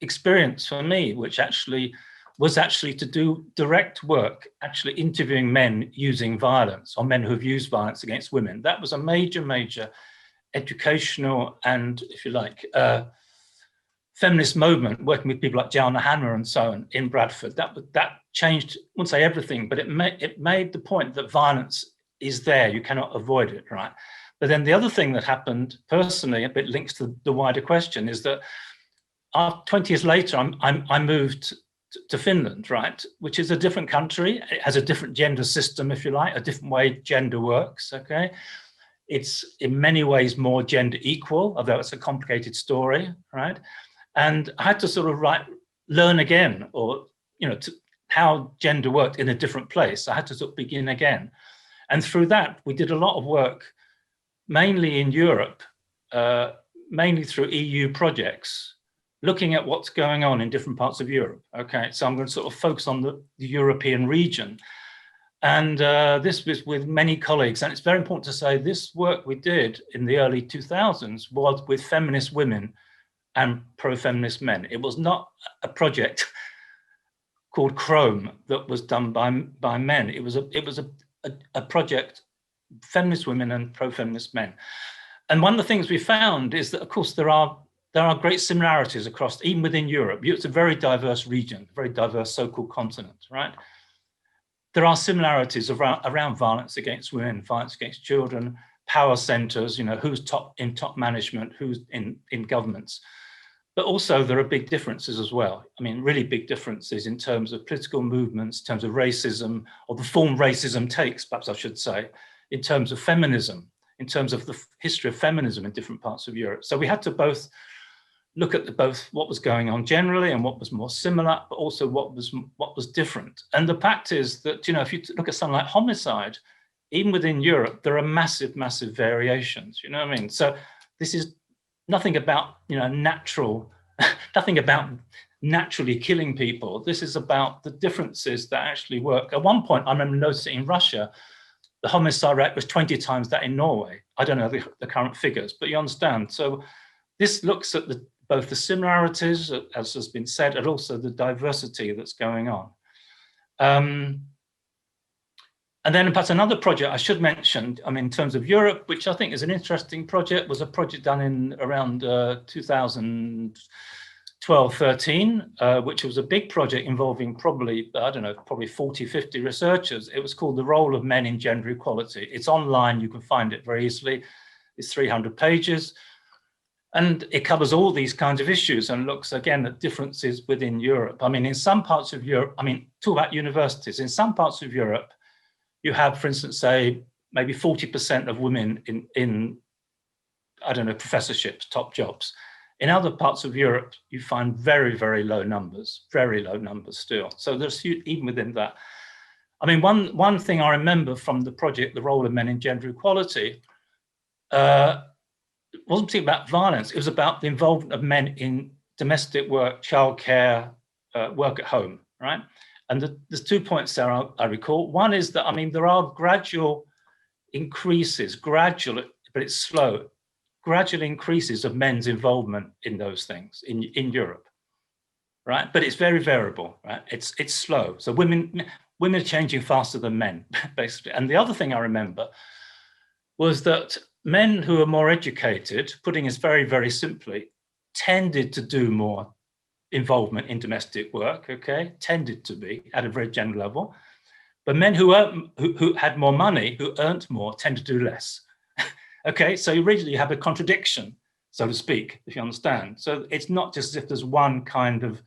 experience for me, which was to do direct work, actually interviewing men using violence, or men who have used violence against women. That was a major educational and, if you like, feminist movement, working with people like Jamela and so on in Bradford. That changed, I wouldn't say everything, but it made the point that violence is there, you cannot avoid it, right? But then the other thing that happened personally, a bit links to the wider question, is that 20 years later, I moved to Finland, right, which is a different country. It has a different gender system, if you like, a different way gender works, okay? It's in many ways more gender equal, although it's a complicated story, right? And I had to sort of learn again, or, you know, how gender worked in a different place. I had to sort of begin again. And through that, we did a lot of work, mainly in Europe, mainly through EU projects, looking at what's going on in different parts of Europe. Okay, so I'm going to sort of focus on the European region. And this was with many colleagues. And it's very important to say this work we did in the early 2000s was with feminist women and pro-feminist men. It was not a project called Chrome that was done by men. It was a project, feminist women and pro-feminist men. And one of the things we found is that, of course, there are great similarities across, even within Europe. It's a very diverse region, very diverse so-called continent, right? There are similarities around violence against women, violence against children, power centers, you know, who's in top management, who's in governments. But also there are big differences as well. I mean, really big differences in terms of political movements, in terms of racism, or the form racism takes, perhaps I should say, in terms of feminism, in terms of the history of feminism in different parts of Europe. So we had to both look at both what was going on generally and what was more similar, but also what was different. And the fact is that, you know, if you look at something like homicide even within Europe, there are massive, massive variations, you know what I mean? So this is nothing about, you know, nothing about naturally killing people. This is about the differences that actually work. At one point, I remember noticing in Russia, the homicide rate was 20 times that in Norway. I don't know the current figures, but you understand. So this looks at both the similarities, as has been said, and also the diversity that's going on. And then perhaps another project I should mention, I mean, in terms of Europe, which I think is an interesting project, was a project done in around 2012-13, which was a big project involving probably, I don't know, probably 40, 50 researchers. It was called The Role of Men in Gender Equality. It's online, you can find it very easily. It's 300 pages. And it covers all these kinds of issues and looks again at differences within Europe. I mean, in some parts of Europe, I mean, talk about universities, in some parts of Europe, you have, for instance, say, maybe 40% of women in, I don't know, professorships, top jobs. In other parts of Europe, you find very, very low numbers still. So there's, even within that. I mean, one thing I remember from the project, The Role of Men in Gender Equality, it wasn't particularly about violence, it was about the involvement of men in domestic work, childcare, work at home, right? And there's 2 points there I recall. One is that, I mean, there are gradual increases, gradual, but it's slow, gradual increases of men's involvement in those things in Europe, right? But it's very variable, right? It's slow. So women are changing faster than men, basically. And the other thing I remember was that men who are more educated, putting it very, very simply, tended to do more involvement in domestic work, okay, tended to be at a very general level. But men who had more money, who earned more, tend to do less. Okay, so you really have a contradiction, so to speak, if you understand. So it's not just as if there's one kind of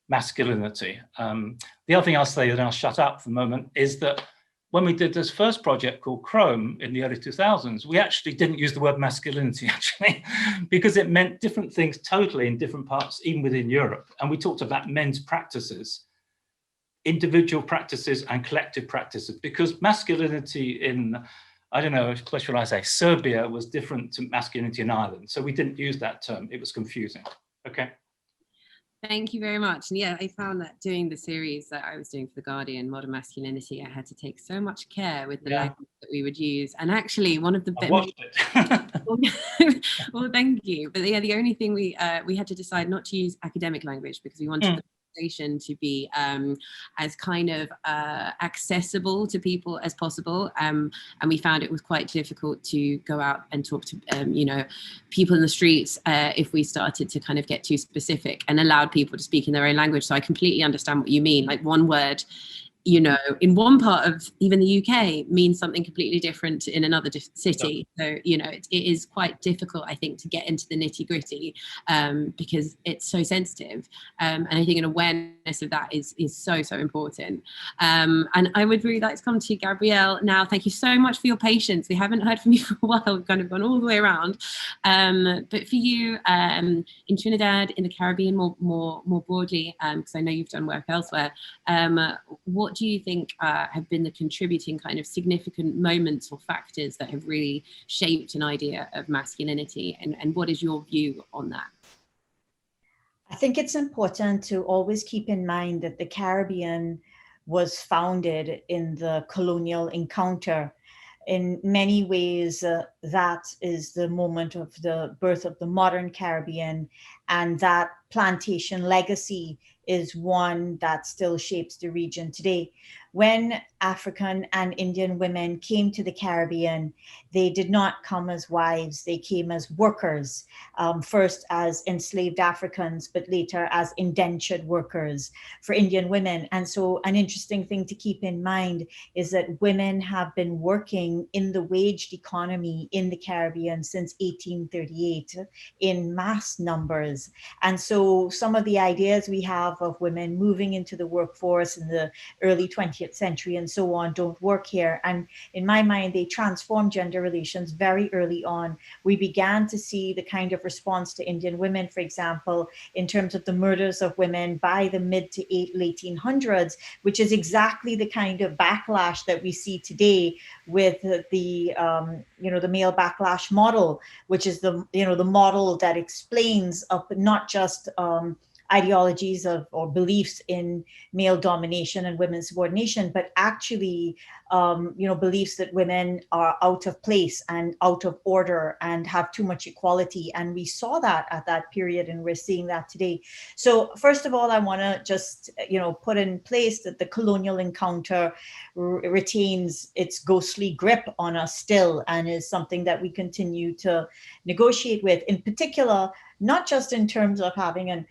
masculinity. The other thing I'll say, and I'll shut up for a moment, is that when we did this first project called Chrome in the early 2000s, we actually didn't use the word masculinity, actually, because it meant different things totally in different parts, even within Europe. And we talked about men's practices, individual practices and collective practices, because masculinity in, I don't know, what should I say, Serbia was different to masculinity in Ireland. So we didn't use that term. It was confusing. Okay. Thank you very much. And yeah, I found that doing the series that I was doing for The Guardian, Modern Masculinity, I had to take so much care with the language that we would use. And actually one of the well, thank you. But yeah, the only thing we had to decide not to use academic language because we wanted the conversation to be as kind of accessible to people as possible. And we found it was quite difficult to go out and talk to, you know, people in the streets if we started to kind of get too specific and allowed people to speak in their own language. So I completely understand what you mean. Like one word, you know, in one part of even the UK means something completely different in another city. So, you know, it is quite difficult, I think, to get into the nitty gritty because it's so sensitive. And I think an awareness of that is so, so important. And I would really like to come to you, Gabrielle. Now, thank you so much for your patience. We haven't heard from you for a while. We've kind of gone all the way around. But for you in Trinidad, in the Caribbean more broadly, because I know you've done work elsewhere, what do you think have been the contributing kind of significant moments or factors that have really shaped an idea of masculinity? And what is your view on that? I think it's important to always keep in mind that the Caribbean was founded in the colonial encounter. In many ways, that is the moment of the birth of the modern Caribbean, and that plantation legacy is one that still shapes the region today. When African and Indian women came to the Caribbean, they did not come as wives, they came as workers, first as enslaved Africans, but later as indentured workers for Indian women. And so an interesting thing to keep in mind is that women have been working in the waged economy in the Caribbean since 1838 in mass numbers. And so some of the ideas we have of women moving into the workforce in the early 20th century and and so on don't work here. And in my mind, they transformed gender relations very early on. We began to see the kind of response to Indian women, for example, in terms of the murders of women by the mid to late 1800s, which is exactly the kind of backlash that we see today with the male backlash model, which is the model that explains not just ideologies or beliefs in male domination and women's subordination, but actually, beliefs that women are out of place and out of order and have too much equality. And we saw that at that period, and we're seeing that today. So first of all, I want to just, put in place that the colonial encounter retains its ghostly grip on us still, and is something that we continue to negotiate with, in particular, not just in terms of having a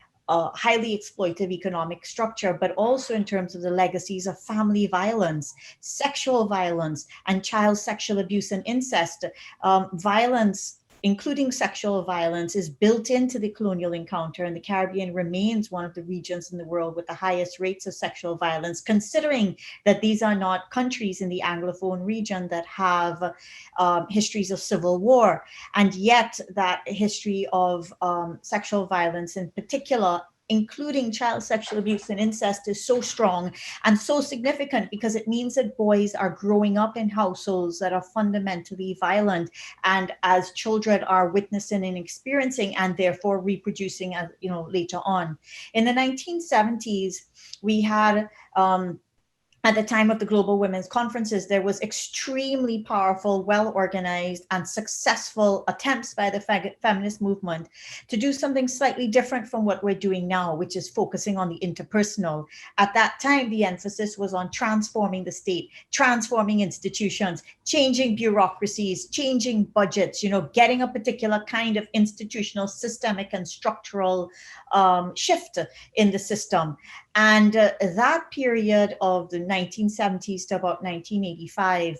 highly exploitive economic structure, but also in terms of the legacies of family violence, sexual violence, and child sexual abuse and incest. Violence, including sexual violence, is built into the colonial encounter, and the Caribbean remains one of the regions in the world with the highest rates of sexual violence, considering that these are not countries in the Anglophone region that have histories of civil war. And yet that history of sexual violence in particular, including child sexual abuse and incest, is so strong and so significant, because it means that boys are growing up in households that are fundamentally violent, and as children are witnessing and experiencing and therefore reproducing as later on. In the 1970s, we had at the time of the Global Women's Conferences, there was extremely powerful, well-organized, and successful attempts by the feminist movement to do something slightly different from what we're doing now, which is focusing on the interpersonal. At that time, the emphasis was on transforming the state, transforming institutions, changing bureaucracies, changing budgets, getting a particular kind of institutional, systemic, and structural shift in the system. And that period of the 1970s to about 1985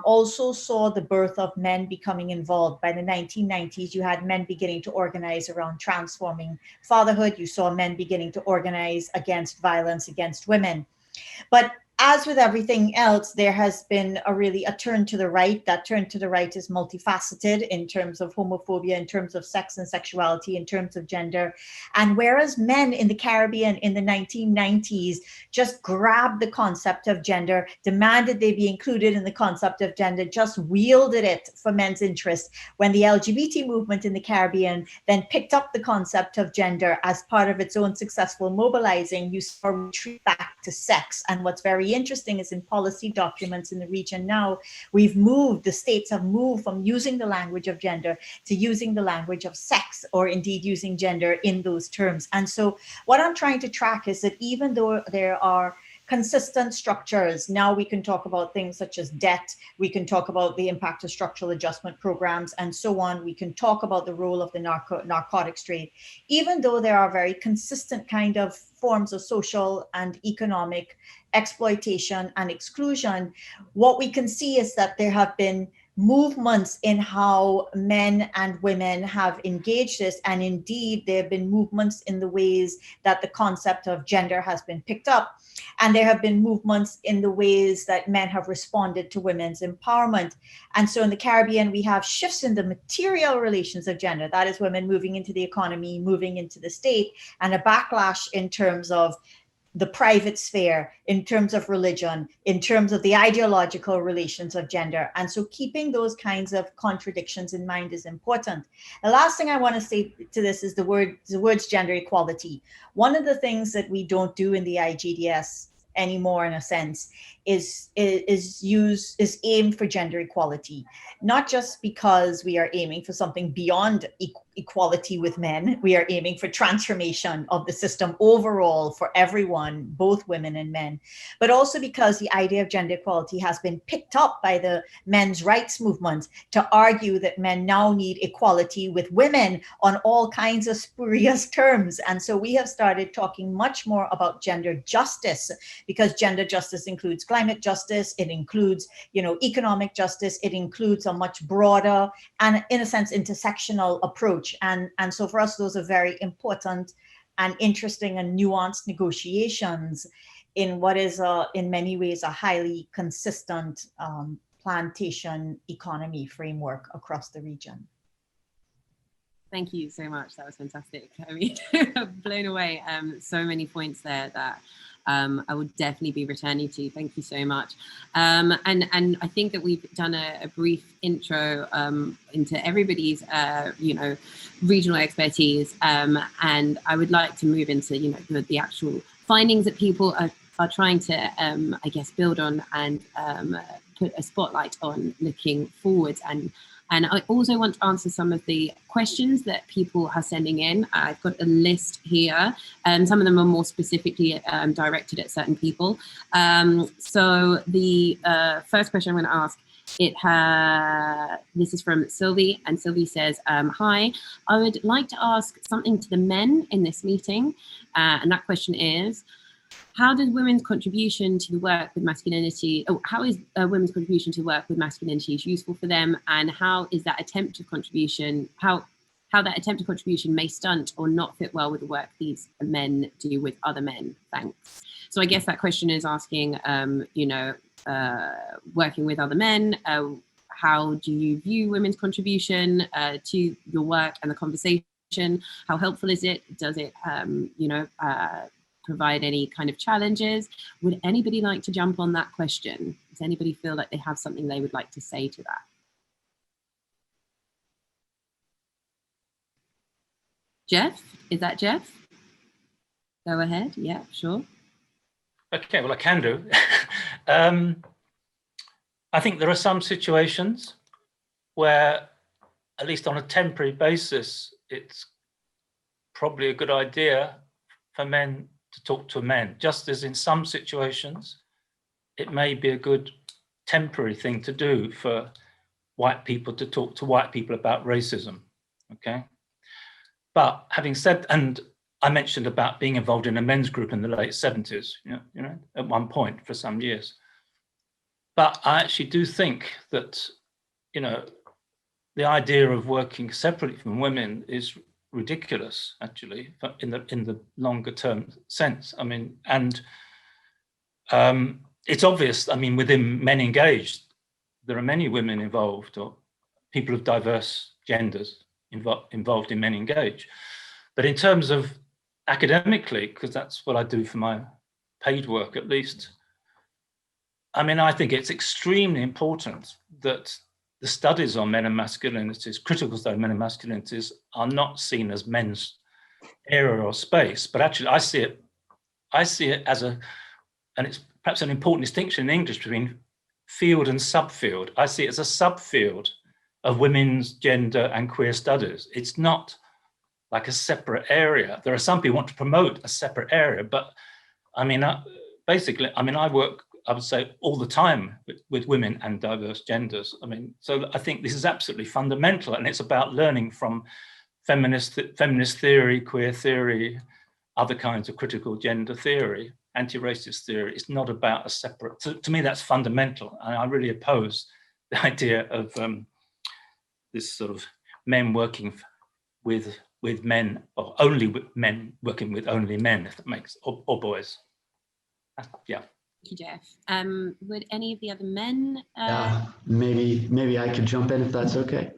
also saw the birth of men becoming involved. By the 1990s, you had men beginning to organize around transforming fatherhood. You saw men beginning to organize against violence against women. But as with everything else, there has been a turn to the right. That turn to the right is multifaceted in terms of homophobia, in terms of sex and sexuality, in terms of gender. And whereas men in the Caribbean in the 1990s just grabbed the concept of gender, demanded they be included in the concept of gender, just wielded it for men's interest, when the LGBT movement in the Caribbean then picked up the concept of gender as part of its own successful mobilizing, you saw a retreat back to sex. And what's very interesting is in policy documents in the region now, the states have moved from using the language of gender to using the language of sex, or indeed using gender in those terms. And so what I'm trying to track is that even though there are consistent structures, now we can talk about things such as debt, we can talk about the impact of structural adjustment programs, and so on. We can talk about the role of the narcotics trade. Even though there are very consistent kind of forms of social and economic exploitation and exclusion, what we can see is that there have been movements in how men and women have engaged this, and indeed there have been movements in the ways that the concept of gender has been picked up, and there have been movements in the ways that men have responded to women's empowerment. And so in the Caribbean, we have shifts in the material relations of gender, that is women moving into the economy, moving into the state, and a backlash in terms of the private sphere, in terms of religion, in terms of the ideological relations of gender. And so keeping those kinds of contradictions in mind is important. The last thing I want to say to this is the words gender equality. One of the things that we don't do in the IGDS anymore, in a sense, is aim for gender equality, not just because we are aiming for something beyond equality with men. We are aiming for transformation of the system overall for everyone, both women and men, but also because the idea of gender equality has been picked up by the men's rights movement to argue that men now need equality with women on all kinds of spurious terms. And so we have started talking much more about gender justice, because gender justice includes climate justice, it includes, economic justice, it includes a much broader and, in a sense, intersectional approach. And so for us, those are very important and interesting and nuanced negotiations in what is in many ways a highly consistent plantation economy framework across the region. Thank you so much. That was fantastic. I mean, blown away. So many points there that I will definitely be returning to. Thank you so much. And I think that we've done a brief intro into everybody's, regional expertise. And I would like to move into, the actual findings that people are trying to, I guess, build on and put a spotlight on looking forward. And I also want to answer some of the questions that people are sending in. I've got a list here, and some of them are more specifically directed at certain people. So the first question I'm going to ask, this is from Sylvie, and Sylvie says, hi, I would like to ask something to the men in this meeting. And that question is, how does women's contribution to the work with masculinity, how is women's contribution to work with masculinity is useful for them, and how is that attempt of contribution, how that attempt of contribution may stunt or not fit well with the work these men do with other men? Thanks. So I guess that question is asking, working with other men, how do you view women's contribution to your work and the conversation? How helpful is it? Does it, provide any kind of challenges? Would anybody like to jump on that question? Does anybody feel like they have something they would like to say to that? Jeff, is that Jeff? Go ahead, yeah, sure. Okay, well, I can do. I think there are some situations where, at least on a temporary basis, it's probably a good idea for men to talk to men, just as in some situations, it may be a good temporary thing to do for white people to talk to white people about racism, okay? But having said, and I mentioned about being involved in a men's group in the late 70s, at one point for some years. But I actually do think that, the idea of working separately from women is ridiculous, actually, in the longer term sense. I mean, and it's obvious, I mean, within MenEngage, there are many women involved, or people of diverse genders involved in MenEngage. But in terms of academically, because that's what I do for my paid work at least, I mean, I think it's extremely important that the studies on men and masculinities, critical studies on men and masculinities, are not seen as men's area or space, but actually I see it as and it's perhaps an important distinction in English between field and subfield. I see it as a subfield of women's gender and queer studies. It's not like a separate area. There are some people who want to promote a separate area, but I mean, basically, I mean, I work, I would say, all the time with women and diverse genders. I mean, so I think this is absolutely fundamental, and it's about learning from feminist theory, queer theory, other kinds of critical gender theory, anti-racist theory. It's not about a separate, to me, that's fundamental. And I really oppose the idea of this sort of men working with men, or only with men working with only men, if that makes, or boys. Yeah. Thank you, Jeff. Would any of the other men? Maybe I could jump in if that's okay.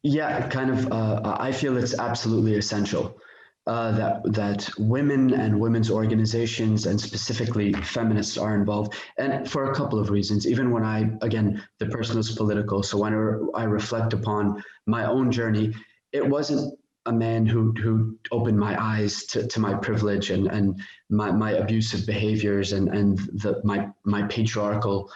Yeah, kind of. I feel it's absolutely essential that women and women's organizations, and specifically feminists, are involved, and for a couple of reasons. Even when the personal is political. So when I reflect upon my own journey, it wasn't a man who opened my eyes to my privilege and my abusive behaviors and my patriarchal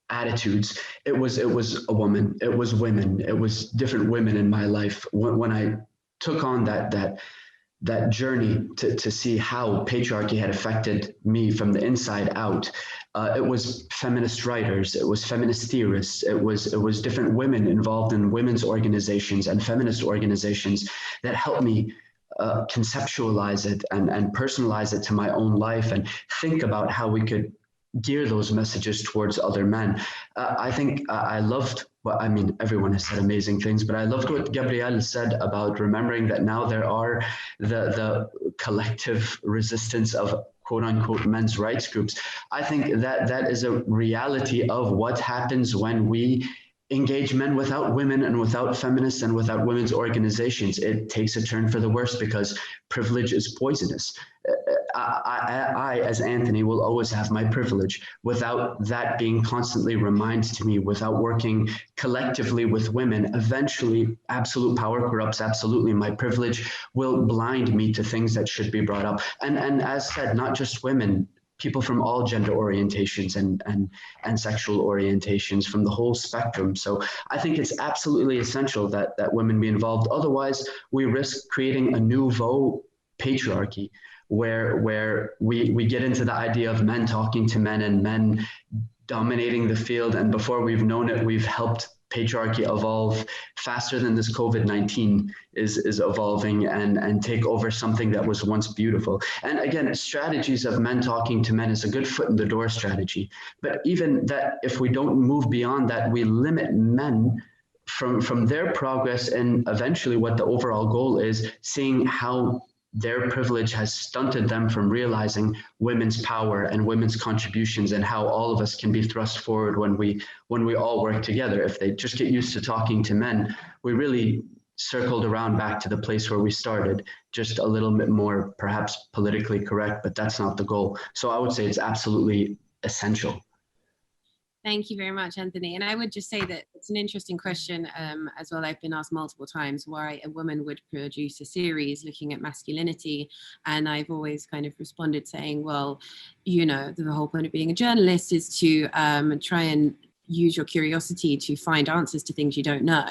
attitudes. It was a woman. It was women. It was different women in my life. When I took on that journey to see how patriarchy had affected me from the inside out. It was feminist writers, it was feminist theorists, it was different women involved in women's organizations and feminist organizations that helped me conceptualize it and personalize it to my own life and think about how we could gear those messages towards other men. I think I loved, well, I mean, everyone has said amazing things, but I loved what Gabrielle said about remembering that now there are the collective resistance of quote unquote men's rights groups. I think that is a reality of what happens when we engage men without women and without feminists and without women's organizations. It takes a turn for the worse because privilege is poisonous. I, as Anthony, will always have my privilege without that being constantly reminded to me, without working collectively with women. Eventually, absolute power corrupts absolutely. My privilege will blind me to things that should be brought up. And as said, not just women, people from all gender orientations and sexual orientations, from the whole spectrum. So I think it's absolutely essential that women be involved. Otherwise, we risk creating a nouveau patriarchy where we get into the idea of men talking to men and men dominating the field. And before we've known it, we've helped patriarchy evolve faster than this COVID-19 is evolving and take over something that was once beautiful. And again, strategies of men talking to men is a good foot in the door strategy. But even that, if we don't move beyond that, we limit men from their progress and eventually what the overall goal is, seeing how their privilege has stunted them from realizing women's power and women's contributions and how all of us can be thrust forward when we all work together. If they just get used to talking to men, we really circled around back to the place where we started, just a little bit more perhaps politically correct, but that's not the goal. So I would say it's absolutely essential. Thank you very much, Anthony. And I would just say that it's an interesting question as well. I've been asked multiple times why a woman would produce a series looking at masculinity. And I've always kind of responded saying, well, you know, the whole point of being a journalist is to try and use your curiosity to find answers to things you don't know.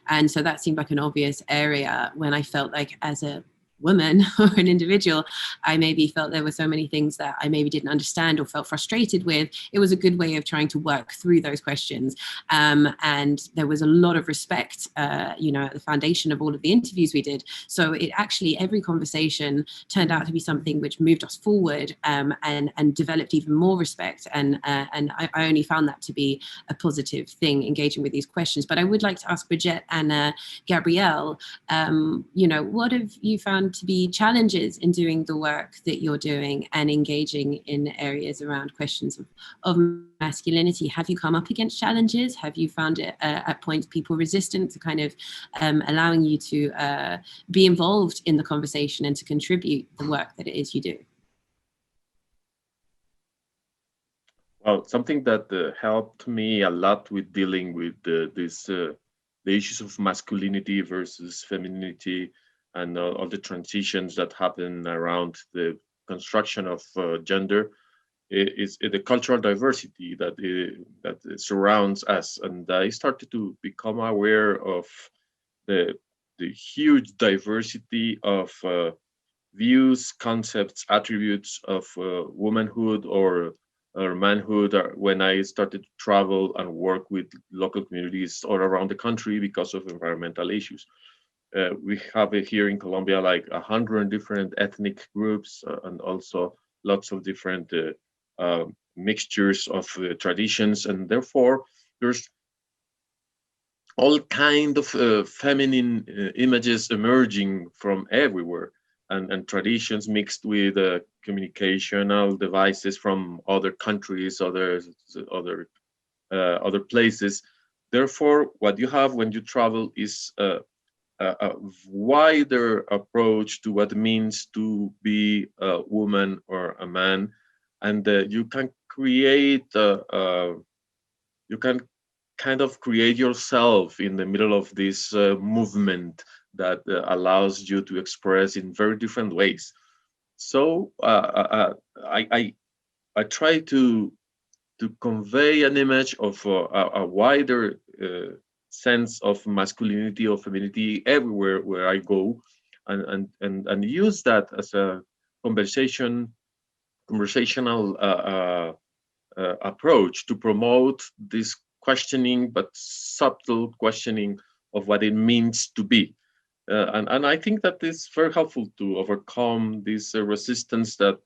And so that seemed like an obvious area when I felt like, as a woman or an individual, I maybe felt there were so many things that I maybe didn't understand or felt frustrated with. It was a good way of trying to work through those questions. And there was a lot of respect, you know, at the foundation of all of the interviews we did. So it actually, every conversation turned out to be something which moved us forward and developed even more respect. And I only found that to be a positive thing, engaging with these questions. But I would like to ask Brigitte and Gabrielle, you know, what have you found to be challenges in doing the work that you're doing and engaging in areas around questions of masculinity? Have you come up against challenges? Have you found it at points people resistant to kind of allowing you to be involved in the conversation and to contribute the work that it is you do? Well, something that helped me a lot with dealing with the issues of masculinity versus femininity and all the transitions that happen around the construction of gender is the cultural diversity that surrounds us. And I started to become aware of the huge diversity of views, concepts, attributes of womanhood or manhood when I started to travel and work with local communities all around the country because of environmental issues. We have here in Colombia like 100 different ethnic groups and also lots of different mixtures of traditions, and therefore there's all kind of feminine images emerging from everywhere, and traditions mixed with communicational devices from other countries, other places. Therefore, what you have when you travel is a wider approach to what it means to be a woman or a man, and you can create you can kind of create yourself in the middle of this movement that allows you to express in very different ways. So I try to convey an image of a wider sense of masculinity or femininity everywhere where I go, and use that as a conversational approach to promote this questioning, but subtle questioning of what it means to be. And I think that is very helpful to overcome this resistance that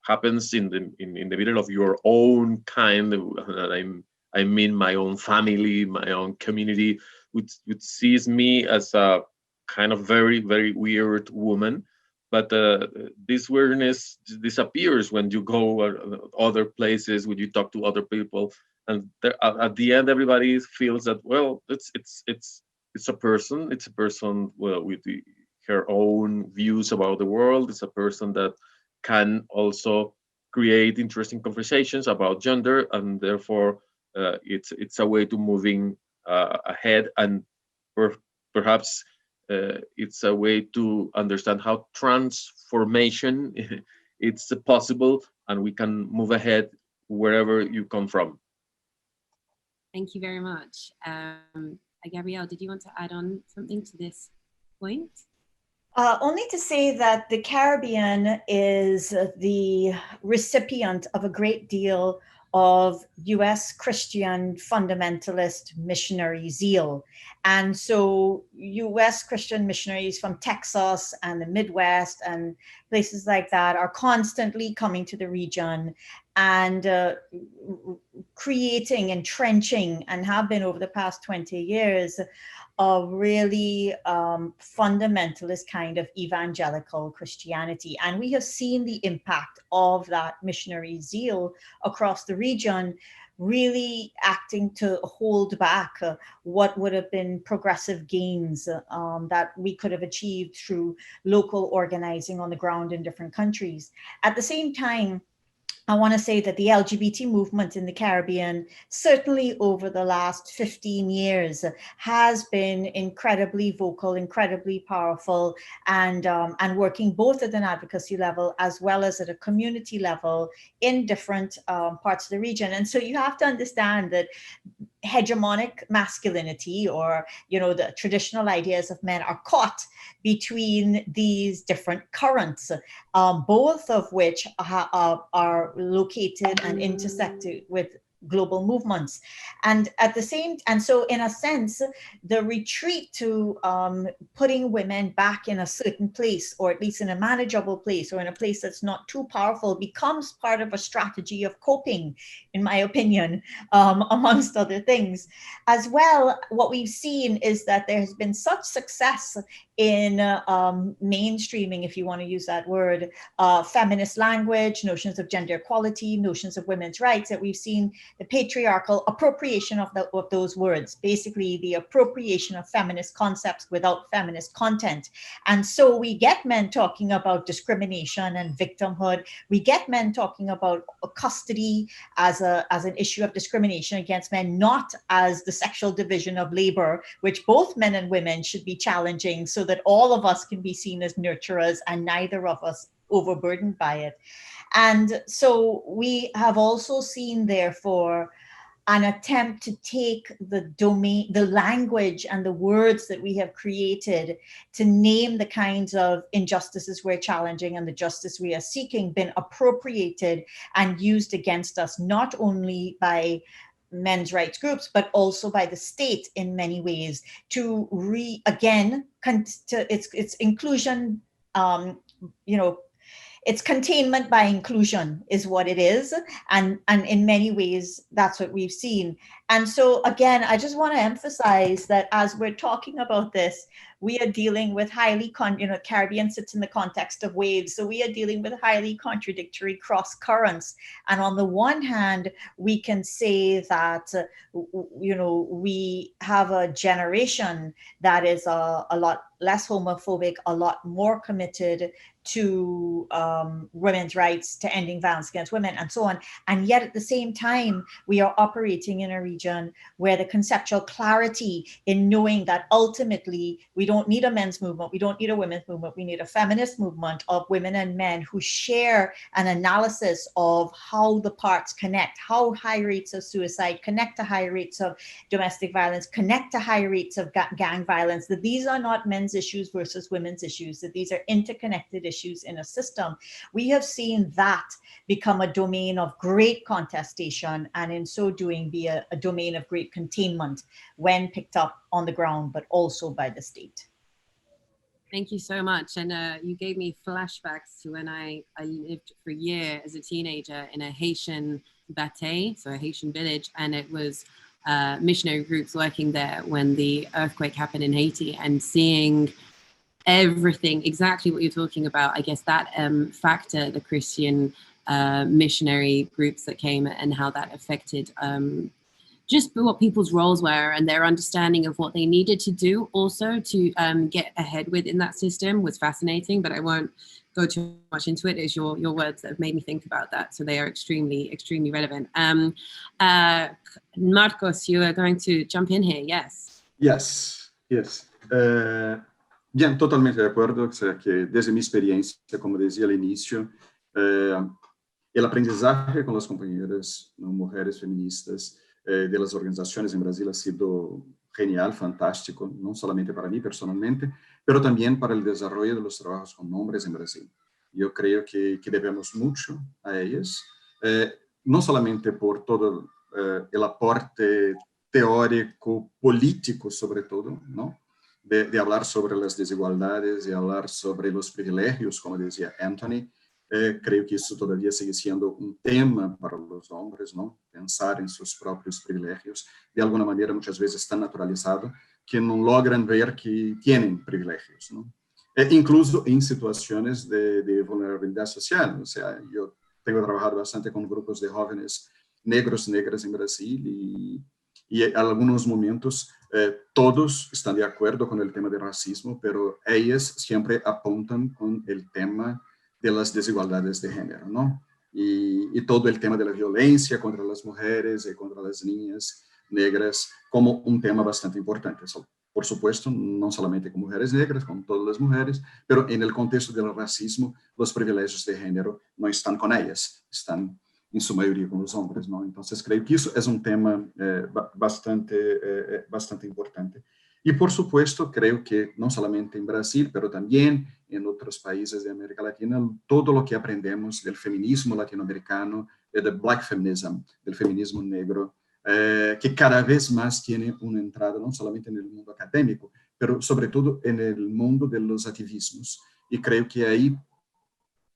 happens in the middle of your own kind. I mean my own family, my own community, which sees me as a kind of very, very weird woman. but this weirdness disappears when you go other places, when you talk to other people, and at the end, everybody feels that, well, it's a person. It's a person, well, with her own views about the world. It's a person that can also create interesting conversations about gender, and therefore it's a way to moving ahead, and perhaps it's a way to understand how transformation it's possible, and we can move ahead wherever you come from. Thank you very much. Gabrielle, did you want to add on something to this point? Only to say that the Caribbean is the recipient of a great deal of US Christian fundamentalist missionary zeal. And so US Christian missionaries from Texas and the Midwest and places like that are constantly coming to the region and creating, entrenching, and have been over the past 20 years, a really fundamentalist kind of evangelical Christianity. And we have seen the impact of that missionary zeal across the region, really acting to hold back what would have been progressive gains that we could have achieved through local organizing on the ground in different countries. At the same time, I want to say that the LGBT movement in the Caribbean, certainly over the last 15 years, has been incredibly vocal, incredibly powerful, and working both at an advocacy level as well as at a community level in different parts of the region. And so you have to understand that hegemonic masculinity, or the traditional ideas of men, are caught between these different currents, both of which are located and intersected with global movements. And so in a sense, the retreat to putting women back in a certain place, or at least in a manageable place, or in a place that's not too powerful, becomes part of a strategy of coping, in my opinion, amongst other things. As well, what we've seen is that there has been such success in mainstreaming, if you want to use that word, feminist language, notions of gender equality, notions of women's rights, that we've seen the patriarchal appropriation of those words, basically the appropriation of feminist concepts without feminist content. And so we get men talking about discrimination and victimhood. We get men talking about custody as an issue of discrimination against men, not as the sexual division of labor, which both men and women should be challenging, so that all of us can be seen as nurturers and neither of us overburdened by it. And so we have also seen, therefore, an attempt to take the domain, the language and the words that we have created to name the kinds of injustices we're challenging and the justice we are seeking, been appropriated and used against us, not only by men's rights groups, but also by the state in many ways, to its inclusion, it's containment by inclusion is what it is. And in many ways, that's what we've seen. And so again, I just want to emphasize that as we're talking about this, we are dealing with Caribbean sits in the context of waves. So we are dealing with highly contradictory cross currents. And on the one hand, we can say that, we have a generation that is a lot less homophobic, a lot more committed to women's rights, to ending violence against women, and so on. And yet at the same time, we are operating in a region where the conceptual clarity in knowing that ultimately we don't need a men's movement, we don't need a women's movement, we need a feminist movement of women and men who share an analysis of how the parts connect, how high rates of suicide connect to high rates of domestic violence, connect to high rates of gang violence, that these are not men's issues versus women's issues, that these are interconnected issues in a system. We have seen that become a domain of great contestation, and in so doing be a domain of great containment when picked up on the ground, but also by the state. Thank you so much. And you gave me flashbacks to when I lived for a year as a teenager in a Haitian bate, so a Haitian village, and it was missionary groups working there when the earthquake happened in Haiti, and seeing everything, exactly what you're talking about. I guess that factor, the Christian missionary groups that came and how that affected just what people's roles were and their understanding of what they needed to do also to get ahead within that system was fascinating, but I won't go too much into it. It's your words that have made me think about that. So they are extremely, extremely relevant. Marcos, you are going to jump in here, yes? Yes. Bien, totalmente de acuerdo, o sea, que desde mi experiencia, como decía al inicio, el aprendizaje con las compañeras, ¿no? Mujeres feministas de las organizaciones en Brasil ha sido genial, fantástico, no solamente para mí personalmente, pero también para el desarrollo de los trabajos con hombres en Brasil. Yo creo que debemos mucho a ellas, no solamente por todo el aporte teórico, político sobre todo, ¿no? De hablar sobre las desigualdades, de hablar sobre los privilegios, como decía Anthony. Creo que isso todavía sigue siendo un tema para los hombres, ¿no? Pensar en sus propios privilegios, de alguna manera muchas veces tan naturalizado que no logran ver que tienen privilegios, ¿no? Incluso en situaciones de vulnerabilidad social. O sea, yo tengo trabajado bastante con grupos de jóvenes negros, negras en Brasil y en algunos momentos todos están de acuerdo con el tema del racismo, pero ellas siempre apuntan con el tema de las desigualdades de género, ¿no? Y todo el tema de la violencia contra las mujeres y contra las niñas negras como un tema bastante importante. Por supuesto, no solamente con mujeres negras, con todas las mujeres, pero en el contexto del racismo, los privilegios de género no están con ellas, están en su mayoría con los hombres, ¿no? Entonces creo que eso es un tema bastante importante. Y por supuesto, creo que no solamente en Brasil, pero también en otros países de América Latina, todo lo que aprendemos del feminismo latinoamericano, del black feminism, del feminismo negro, que cada vez más tiene una entrada no solamente en el mundo académico, pero sobre todo en el mundo de los activismos. Y creo que ahí,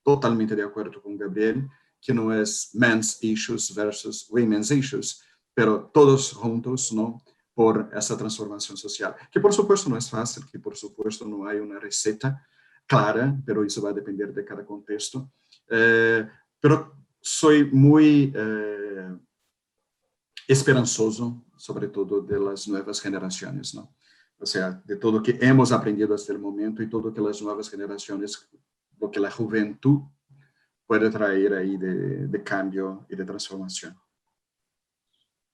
totalmente de acuerdo con Gabrielle, que no es men's issues versus women's issues, pero todos juntos, ¿no? Por esa transformación social, que por supuesto no es fácil, que por supuesto no hay una receta clara, pero eso va a depender de cada contexto. Pero soy muy esperanzoso, sobre todo de las nuevas generaciones, ¿no? O sea, de todo que hemos aprendido hasta el momento y todo que las nuevas generaciones, lo que la juventud puede traer ahí de cambio y de transformación.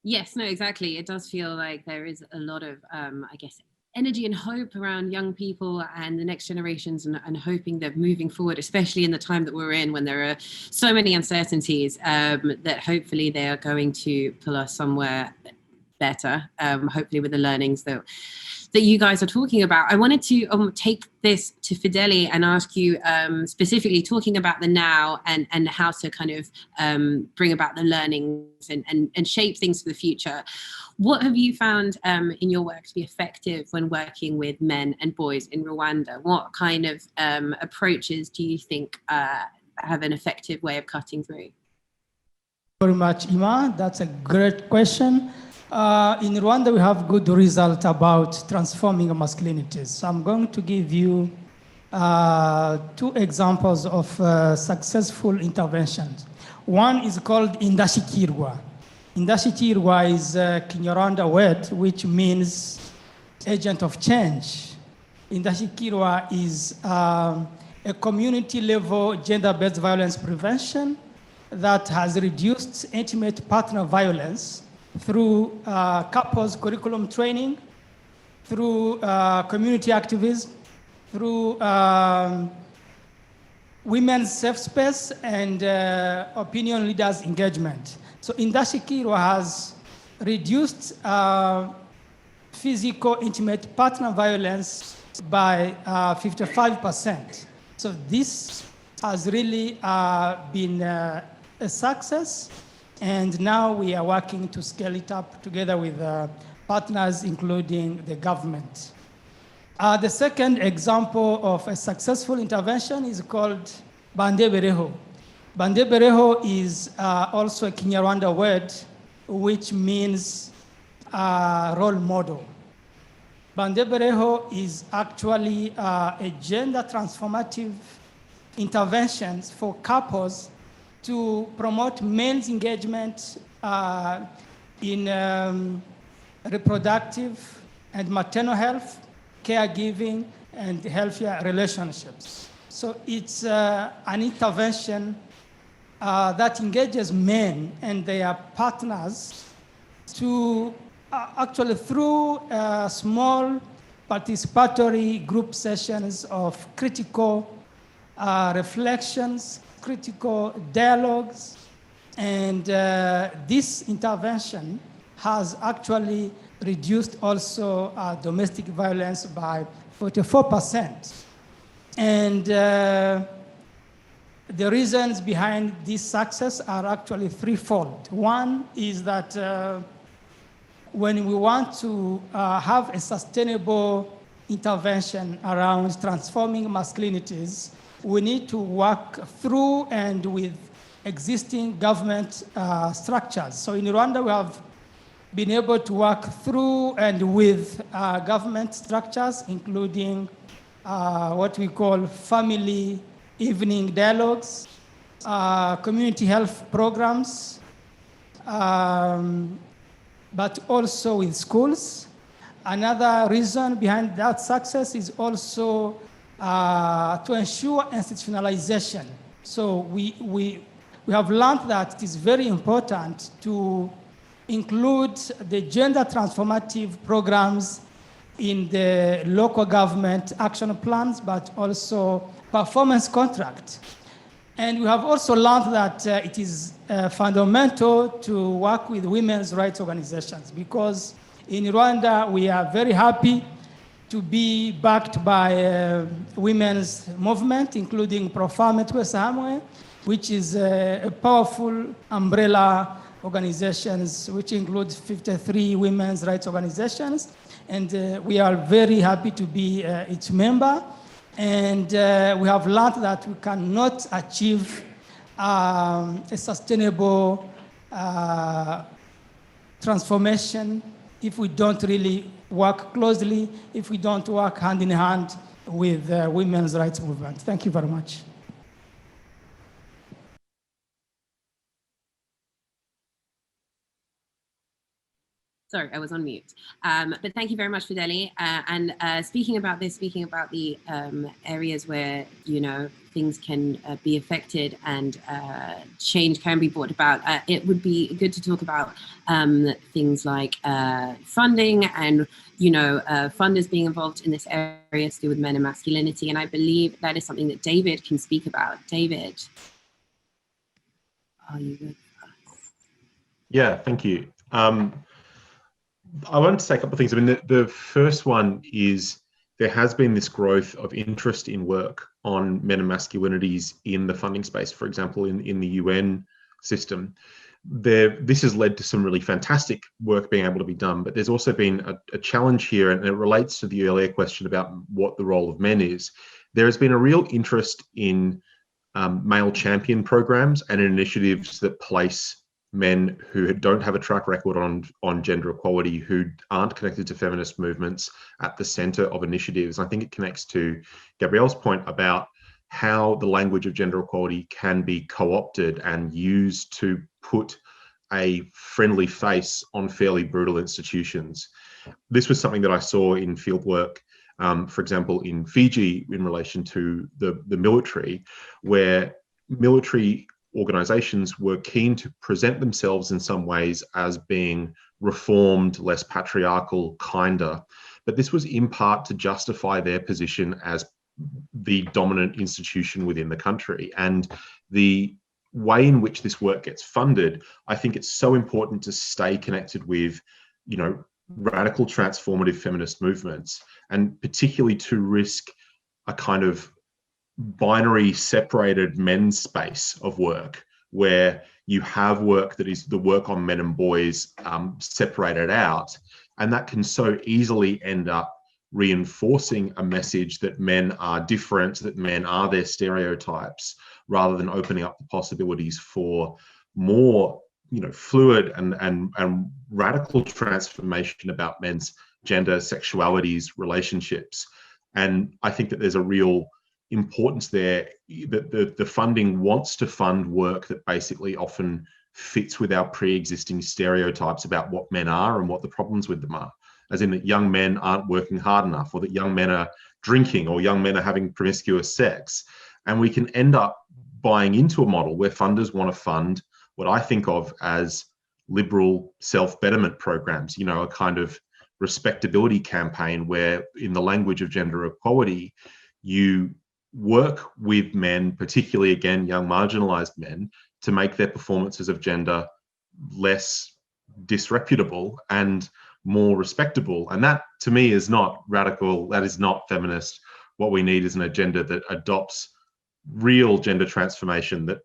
Yes, no, exactly. It does feel like there is a lot of, I guess, energy and hope around young people and the next generations and hoping that moving forward, especially in the time that we're in when there are so many uncertainties, that hopefully they are going to pull us somewhere better, hopefully with the learnings that you guys are talking about. I wanted to take this to Fidele and ask you specifically talking about the now and how to kind of bring about the learnings and shape things for the future. What have you found in your work to be effective when working with men and boys in Rwanda? What kind of approaches do you think have an effective way of cutting through? Very much, Ima. That's a great question. In Rwanda, we have good result about transforming masculinities. So I'm going to give you 2 examples of successful interventions. One is called Indashikirwa. Indashikirwa is a Kinyarwanda word which means agent of change. Indashikirwa is a community-level gender-based violence prevention that has reduced intimate partner violence through couples curriculum training, through community activism, through women's safe space and opinion leaders engagement. So Indashikirwa has reduced physical intimate partner violence by 55%. So this has really been a success. And now we are working to scale it up together with partners, including the government. The second example of a successful intervention is called Bandebereho. Bandebereho is also a Kinyarwanda word, which means role model. Bandebereho is actually a gender transformative interventions for couples to promote men's engagement in reproductive and maternal health, caregiving, and healthier relationships. So it's an intervention that engages men and their partners to actually through small participatory group sessions of critical reflections, critical dialogues, and this intervention has actually reduced also domestic violence by 44%. And the reasons behind this success are actually threefold. One is that when we want to have a sustainable intervention around transforming masculinities, we need to work through and with existing government structures. So in Rwanda, we have been able to work through and with government structures, including what we call family evening dialogues, community health programs, but also with schools. Another reason behind that success is also to ensure institutionalization. So we have learned that it is very important to include the gender transformative programs in the local government action plans, but also performance contract. And we have also learned that it is fundamental to work with women's rights organizations, because in Rwanda, we are very happy to be backed by women's movement, including Profame Twese Hamwe, which is a powerful umbrella organizations, which includes 53 women's rights organizations. And we are very happy to be its member. And we have learned that we cannot achieve a sustainable transformation if we don't really work closely, if we don't work hand in hand with the women's rights movement. Thank you very much. Sorry, I was on mute. But thank you very much, Fidele. And speaking about the areas where, you know, things can be affected and change can be brought about, it would be good to talk about things like funding and, you know, funders being involved in this area to do with men and masculinity. And I believe that is something that David can speak about. David, are you with us? Yeah, thank you. I wanted to say a couple of things. I mean, the first one is there has been this growth of interest in work on men and masculinities in the funding space, for example, in the UN system. This has led to some really fantastic work being able to be done, but there's also been a challenge here, and it relates to the earlier question about what the role of men is. There has been a real interest in male champion programs and initiatives that place men who don't have a track record on gender equality, who aren't connected to feminist movements, at the center of initiatives. I think it connects to Gabrielle's point about how the language of gender equality can be co-opted and used to put a friendly face on fairly brutal institutions. This was something that I saw in fieldwork, for example, in Fiji in relation to the military, where military organizations were keen to present themselves in some ways as being reformed, less patriarchal, kinder. But this was in part to justify their position as the dominant institution within the country. And the way in which this work gets funded, I think it's so important to stay connected with, you know, radical transformative feminist movements, and particularly to risk a kind of binary separated men's space of work, where you have work that is the work on men and boys separated out, and that can so easily end up reinforcing a message that men are different, that men are their stereotypes, rather than opening up the possibilities for more, you know, fluid and radical transformation about men's gender, sexualities, relationships. And I think that there's a real importance there that the funding wants to fund work that basically often fits with our pre-existing stereotypes about what men are and what the problems with them are. As in that young men aren't working hard enough, or that young men are drinking, or young men are having promiscuous sex. And we can end up buying into a model where funders want to fund what I think of as liberal self-betterment programs, you know, a kind of respectability campaign where, in the language of gender equality, you work with men, particularly, again, young marginalized men, to make their performances of gender less disreputable and more respectable. And that, to me, is not radical. That is not feminist. What we need is an agenda that adopts real gender transformation, that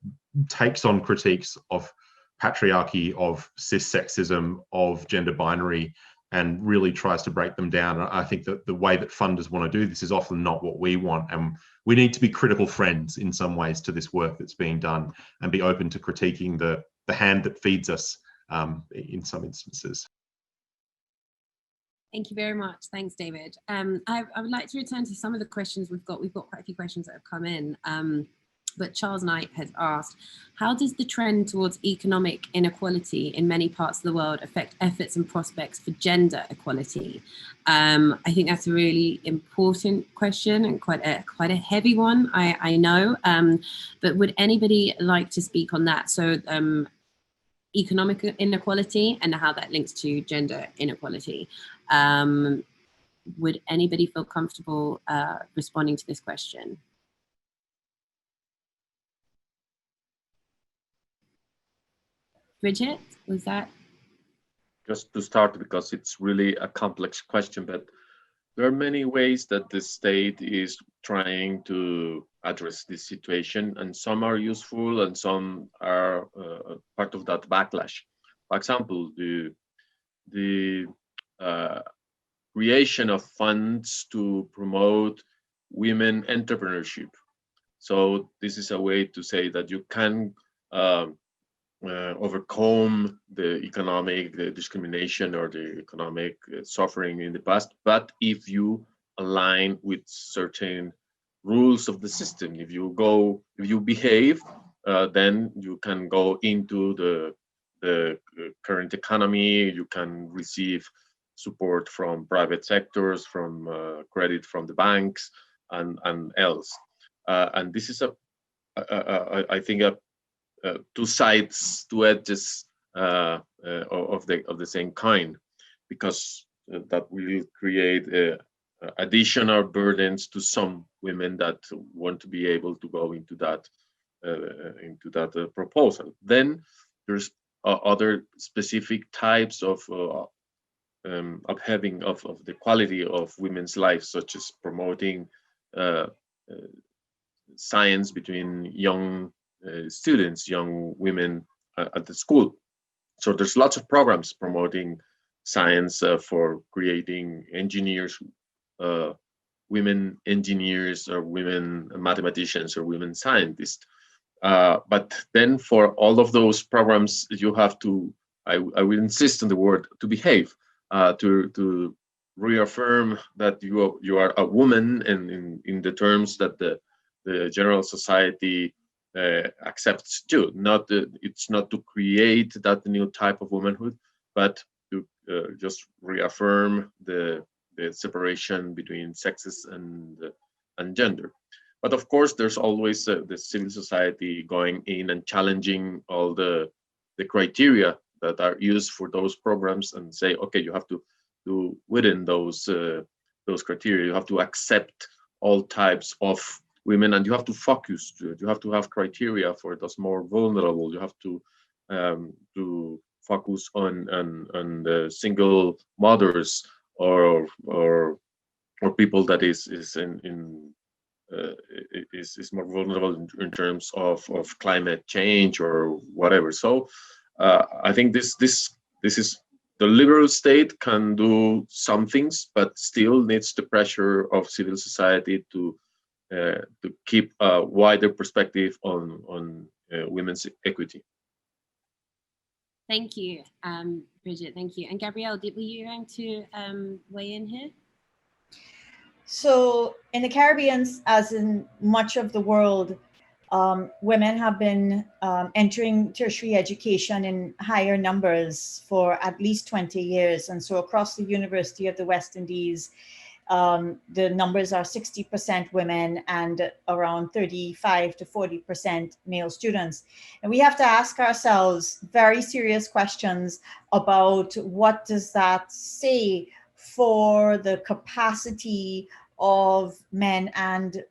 takes on critiques of patriarchy, of cis sexism, of gender binary, and really tries to break them down. I think that the way that funders want to do this is often not what we want. And we need to be critical friends in some ways to this work that's being done, and be open to critiquing the hand that feeds us in some instances. Thank you very much. Thanks, David. I would like to return to some of the questions we've got. We've got quite a few questions that have come in. But Charles Knight has asked, how does the trend towards economic inequality in many parts of the world affect efforts and prospects for gender equality? I think that's a really important question, and quite a heavy one, I know. But would anybody like to speak on that? So economic inequality and how that links to gender inequality. Would anybody feel comfortable responding to this question? Brigitte, was that? Just to start, because it's really a complex question, but there are many ways that the state is trying to address this situation, and some are useful and some are part of that backlash. For example, the creation of funds to promote women entrepreneurship. So this is a way to say that you can overcome the economic discrimination or the economic suffering in the past, but if you align with certain rules of the system, if you behave, then you can go into the current economy, you can receive support from private sectors, from credit from the banks, and else. And this is I think two sides, two edges of the same kind, because that will create additional burdens to some women that want to be able to go into that proposal. Then there's other specific types of upheaving of the quality of women's lives, such as promoting science between young students, young women at the school. So there's lots of programs promoting science for creating engineers, women engineers, or women mathematicians, or women scientists. But then for all of those programs, you have to, I will insist on the word, to behave, to reaffirm that you are a woman, and in the terms that the general society accepts too. It's not to create that new type of womanhood, but to just reaffirm the separation between sexes and gender. But of course, there's always the civil society going in and challenging all the criteria that are used for those programs, and say, okay, you have to do within those criteria. You have to accept all types of women, and you have to focus. You have to have criteria for those more vulnerable. You have to focus on the single mothers or people that is more vulnerable in terms of climate change or whatever. So I think this is the liberal state can do some things, but still needs the pressure of civil society to keep a wider perspective on women's equity. Thank you, Brigitte, thank you. And Gabrielle, were you going to weigh in here? So in the Caribbean, as in much of the world, women have been entering tertiary education in higher numbers for at least 20 years. And so across the University of the West Indies, the numbers are 60% women and around 35 to 40% male students. And we have to ask ourselves very serious questions about what does that say for the capacity of men and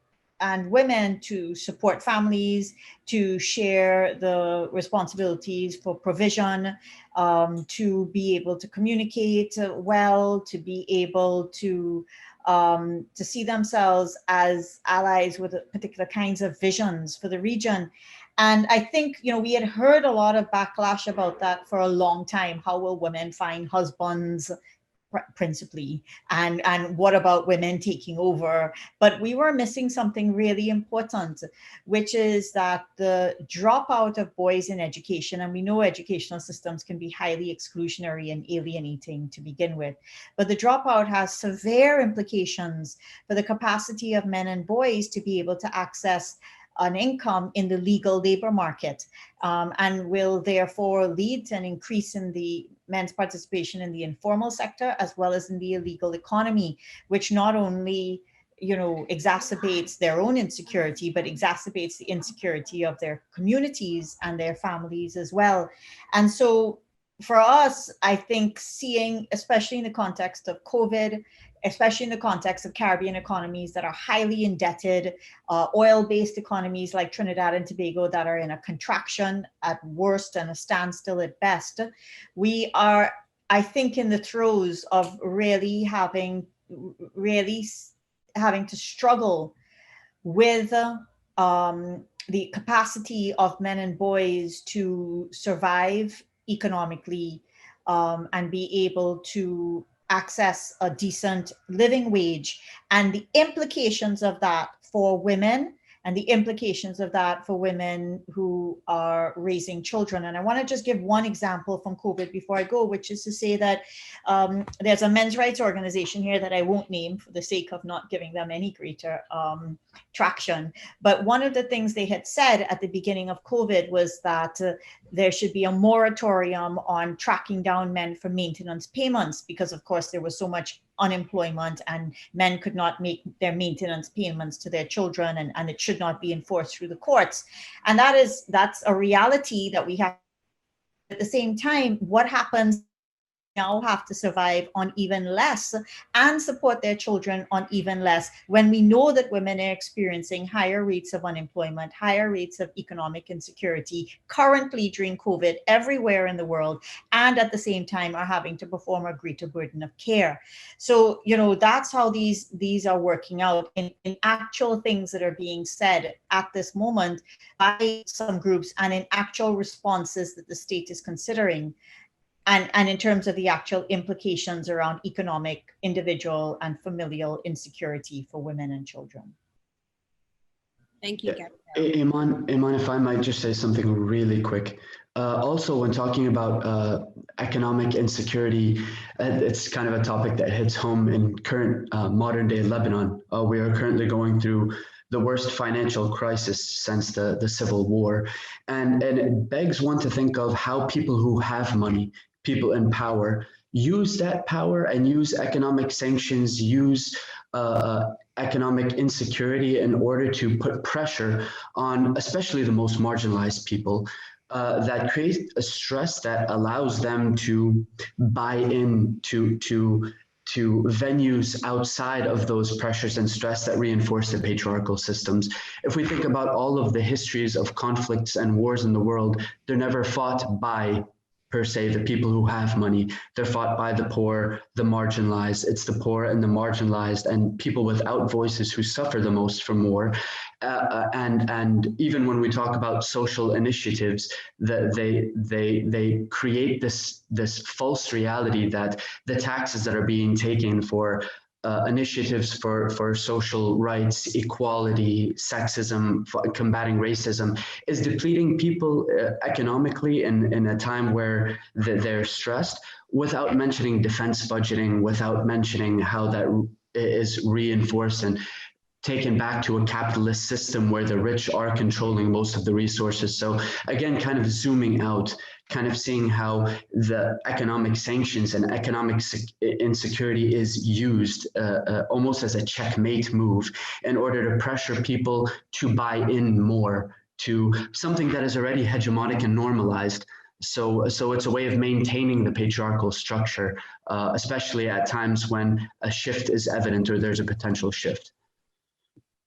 women to support families, to share the responsibilities for provision, to be able to communicate well, to be able to see themselves as allies with particular kinds of visions for the region. And I think, you know, we had heard a lot of backlash about that for a long time. How will women find husbands, principally, and what about women taking over? But we were missing something really important, which is that the dropout of boys in education, and we know educational systems can be highly exclusionary and alienating to begin with, but the dropout has severe implications for the capacity of men and boys to be able to access an income in the legal labor market, and will therefore lead to an increase in the men's participation in the informal sector as well as in the illegal economy, which not only, you know, exacerbates their own insecurity, but exacerbates the insecurity of their communities and their families as well. And so for us, I think seeing, especially in the context of COVID, especially in the context of Caribbean economies that are highly indebted, oil-based economies like Trinidad and Tobago that are in a contraction at worst and a standstill at best, we are, I think, in the throes of really having to struggle with the capacity of men and boys to survive economically and be able to access a decent living wage, and the implications of that for women and the implications of that for women who are raising children. And I want to just give one example from COVID before I go, which is to say that there's a men's rights organization here that I won't name for the sake of not giving them any greater traction. But one of the things they had said at the beginning of COVID was that there should be a moratorium on tracking down men for maintenance payments, because of course there was so much unemployment and men could not make their maintenance payments to their children, and it should not be enforced through the courts. And that's a reality that we have. At the same time, what happens now have to survive on even less and support their children on even less, when we know that women are experiencing higher rates of unemployment, higher rates of economic insecurity currently during COVID everywhere in the world, and at the same time are having to perform a greater burden of care. So, you know, that's how these are working out in actual things that are being said at this moment by some groups and in actual responses that the state is considering. And in terms of the actual implications around economic, individual, and familial insecurity for women and children. Thank you, Gabrielle. Iman, if I might just say something really quick. Also, when talking about economic insecurity, it's kind of a topic that hits home in current modern day Lebanon. We are currently going through the worst financial crisis since the Civil War. And it begs one to think of how people who have money, people in power, use that power and use economic sanctions, use economic insecurity in order to put pressure on especially the most marginalized people, that create a stress that allows them to buy in to venues outside of those pressures and stress that reinforce the patriarchal systems. If we think about all of the histories of conflicts and wars in the world, they're never fought by, per se, the people who have money. They're fought by the poor, the marginalized. It's the poor and the marginalized and people without voices who suffer the most from war. And even when we talk about social initiatives, that they create this false reality that the taxes that are being taken for initiatives for social rights, equality, sexism, combating racism, is depleting people economically in a time where they're stressed, without mentioning defense budgeting, without mentioning how that is reinforced and taken back to a capitalist system where the rich are controlling most of the resources. So again, kind of zooming out, kind of seeing how the economic sanctions and economic insecurity is used almost as a checkmate move in order to pressure people to buy in more to something that is already hegemonic and normalized. So it's a way of maintaining the patriarchal structure, especially at times when a shift is evident or there's a potential shift.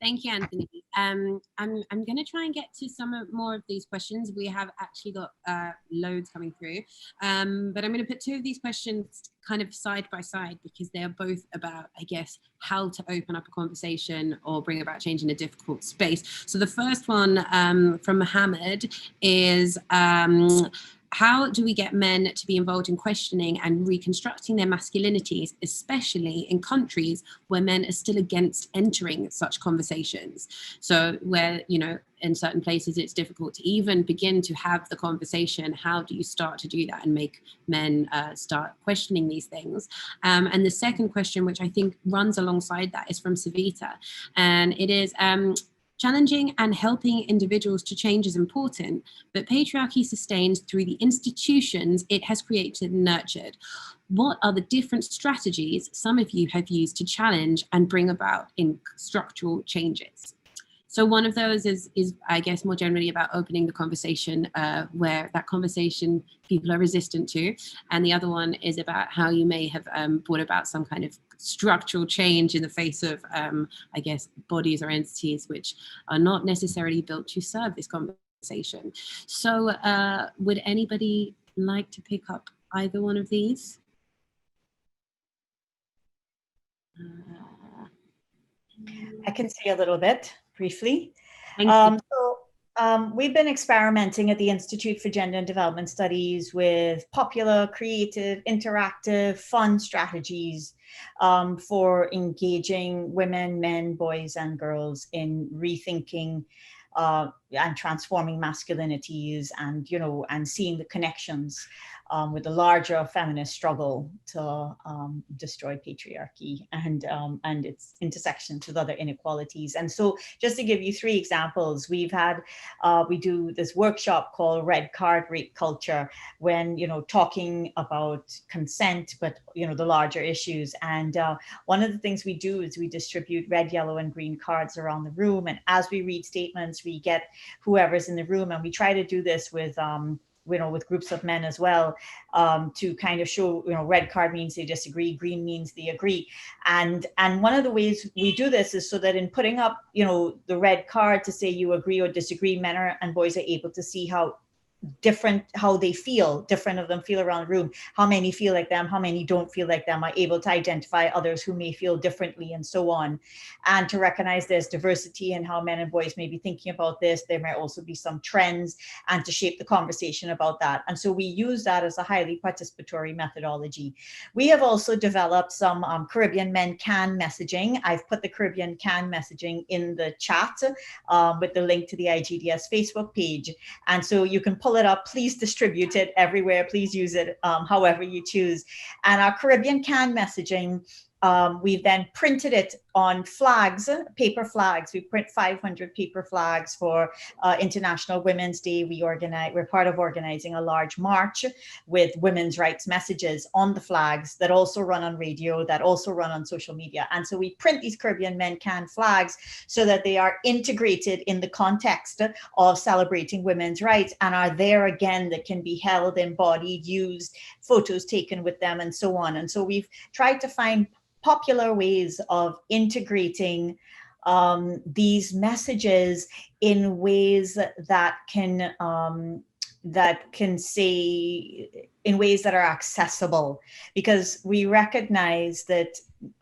Thank you, Anthony. I'm going to try and get to more of these questions. We have actually got loads coming through, but I'm going to put two of these questions kind of side by side because they are both about, I guess, how to open up a conversation or bring about change in a difficult space. So the first one from Mohammed is, how do we get men to be involved in questioning and reconstructing their masculinities, especially in countries where men are still against entering such conversations? So where, you know, in certain places it's difficult to even begin to have the conversation. How do you start to do that and make men start questioning these things? And the second question, which I think runs alongside that, is from Savita. And it is, challenging and helping individuals to change is important, but patriarchy sustains through the institutions it has created and nurtured. What are the different strategies some of you have used to challenge and bring about in structural changes? So one of those is I guess, more generally about opening the conversation where that conversation people are resistant to. And the other one is about how you may have brought about some kind of structural change in the face of, I guess, bodies or entities which are not necessarily built to serve this conversation. So would anybody like to pick up either one of these? I can say a little bit briefly. Thank you. We've been experimenting at the Institute for Gender and Development Studies with popular, creative, interactive, fun strategies for engaging women, men, boys, and girls in rethinking and transforming masculinities, and, you know, and seeing the connections with the larger feminist struggle to destroy patriarchy and its intersections with other inequalities. And so, just to give you 3 examples, we do this workshop called Red Card Rape Culture, when, you know, talking about consent, but, you know, the larger issues. And one of the things we do is we distribute red, yellow, and green cards around the room. And as we read statements, we get whoever's in the room, and we try to do this with you know, with groups of men as well, to kind of show, you know, red card means they disagree, green means they agree. And one of the ways we do this is so that in putting up, you know, the red card to say you agree or disagree, men and boys are able to see how they feel, different of them feel around the room, how many feel like them, how many don't feel like them, are able to identify others who may feel differently, and so on. And to recognize there's diversity in how men and boys may be thinking about this. There might also be some trends, and to shape the conversation about that. And so we use that as a highly participatory methodology. We have also developed some Caribbean Men Can messaging. I've put the Caribbean Can messaging in the chat with the link to the IGDS Facebook page. And so you can pull it up, please distribute it everywhere, please use it however you choose. And our Caribbean Can messaging, we've then printed it on flags, paper flags. We print 500 paper flags for International Women's Day. We're part of organizing a large march with women's rights messages on the flags that also run on radio, that also run on social media. And so we print these Caribbean Men Can flags so that they are integrated in the context of celebrating women's rights, and are there again, that can be held, embodied, used, photos taken with them, and so on. And so we've tried to find popular ways of integrating these messages in ways that can say, in ways that are accessible, because we recognize that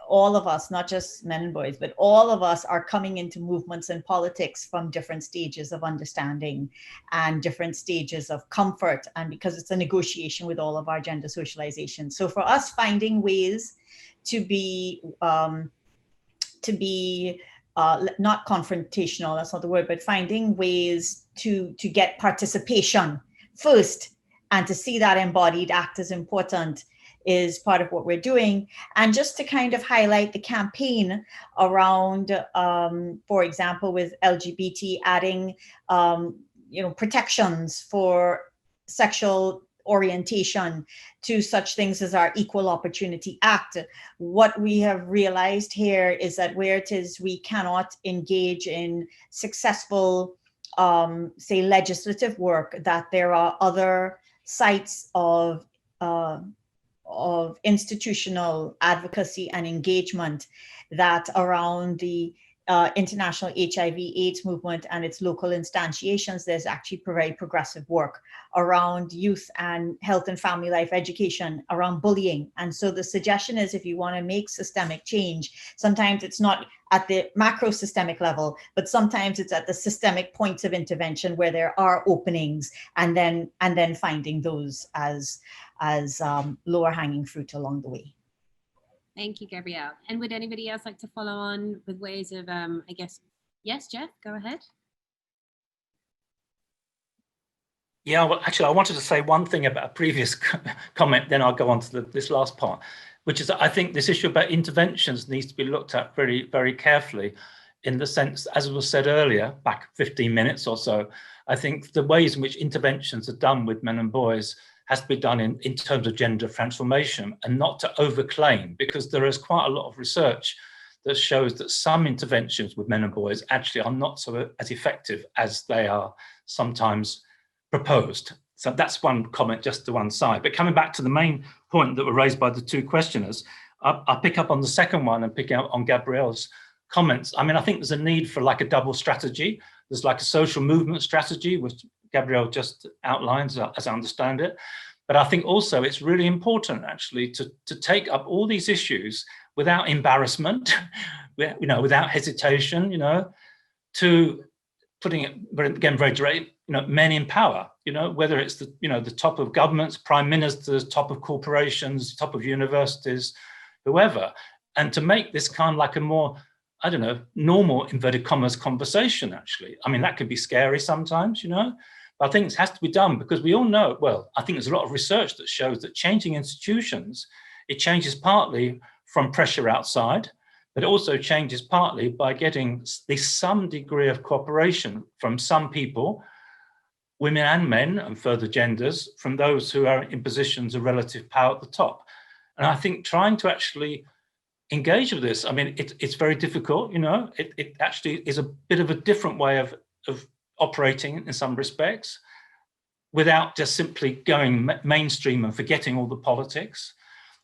all of us, not just men and boys, but all of us are coming into movements and politics from different stages of understanding and different stages of comfort, and because it's a negotiation with all of our gender socialization. So for us, finding ways to be not confrontational, that's not the word, but finding ways to get participation first, and to see that embodied act as important is part of what we're doing. And just to kind of highlight the campaign around, for example, with LGBT adding, protections for sexual orientation to such things as our Equal Opportunity Act. What we have realized here is that where it is we cannot engage in successful, say, legislative work, that there are other sites of institutional advocacy and engagement that around the international HIV/AIDS movement and its local instantiations, there's actually very progressive work around youth and health and family life education, around bullying. And so the suggestion is, if you want to make systemic change, sometimes it's not at the macro systemic level, but sometimes it's at the systemic points of intervention where there are openings, and then finding those as lower hanging fruit along the way. Thank you, Gabrielle. And would anybody else like to follow on with ways of, I guess, yes, Jeff, go ahead. Yeah, well, actually, I wanted to say one thing about a previous comment, then I'll go on to this last part, which is that I think this issue about interventions needs to be looked at very, very carefully, in the sense, as was said earlier, back 15 minutes or so, I think the ways in which interventions are done with men and boys has to be done in terms of gender transformation, and not to overclaim, because there is quite a lot of research that shows that some interventions with men and boys actually are not so as effective as they are sometimes proposed. So that's one comment just to one side. But coming back to the main point that were raised by the two questioners, I'll pick up on the second one and pick out on Gabrielle's comments. I mean, I think there's a need for like a double strategy. There's like a social movement strategy, which Gabrielle just outlines, as I understand it. But I think also it's really important actually to take up all these issues without embarrassment, without hesitation, to putting it, again, very direct, men in power, whether it's the top of governments, prime ministers, top of corporations, top of universities, whoever, and to make this kind of like a more, I don't know, normal, inverted commas, conversation, actually. I mean, that could be scary sometimes, but I think it has to be done, because we all know, well, I think there's a lot of research that shows that changing institutions, it changes partly from pressure outside, but it also changes partly by getting some degree of cooperation from some people, women and men, and further genders, from those who are in positions of relative power at the top. And I think trying to actually engage with this, I mean, it's very difficult, it actually is a bit of a different way of operating in some respects, without just simply going mainstream and forgetting all the politics.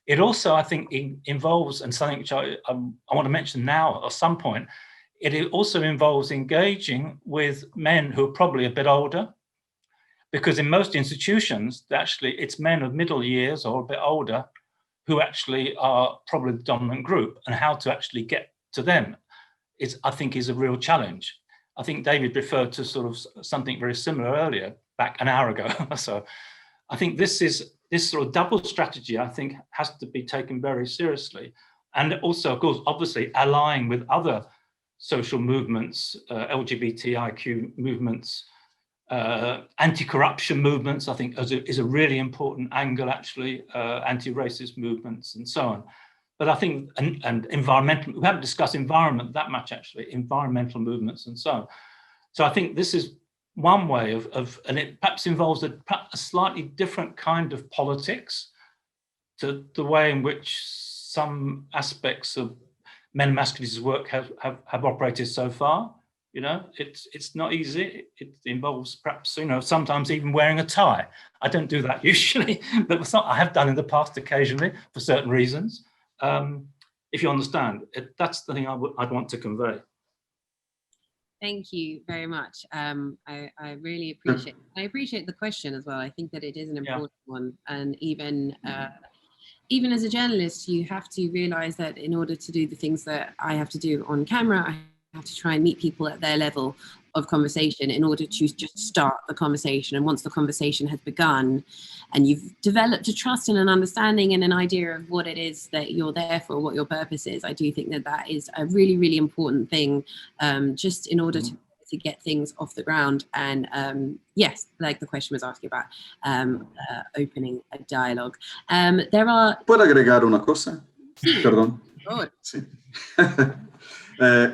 It also, I think, involves, and something which I want to mention now at some point, it also involves engaging with men who are probably a bit older, because in most institutions, actually, it's men of middle years or a bit older who actually are probably the dominant group, and how to actually get to them I think is a real challenge. I think David referred to sort of something very similar earlier, back an hour ago. So I think this sort of double strategy, I think, has to be taken very seriously. And also, of course, obviously allying with other social movements, LGBTIQ movements, anti-corruption movements, I think is a really important angle, actually, anti-racist movements and so on. But I think, and environmental, we haven't discussed environment that much, actually, environmental movements and so on. So I think this is one way and it perhaps involves a slightly different kind of politics to the way in which some aspects of Men and Masculinities' work have operated so far. It's not easy. It involves perhaps, sometimes even wearing a tie. I don't do that usually, but I have done in the past occasionally for certain reasons. If you understand, that's the thing I'd want to convey. Thank you very much. I really appreciate it. I appreciate the question as well. I think that it is an important one. And even as a journalist, you have to realize that in order to do the things that I have to do on camera, I have to try and meet people at their level of conversation in order to just start the conversation. And once the conversation has begun and you've developed a trust and an understanding and an idea of what it is that you're there for, what your purpose is, I do think that that is a really, really important thing, just in order to get things off the ground. And yes, like the question was asking about opening a dialogue. There are... ¿Puedo agregar una cosa? Sí. Perdón. Sí.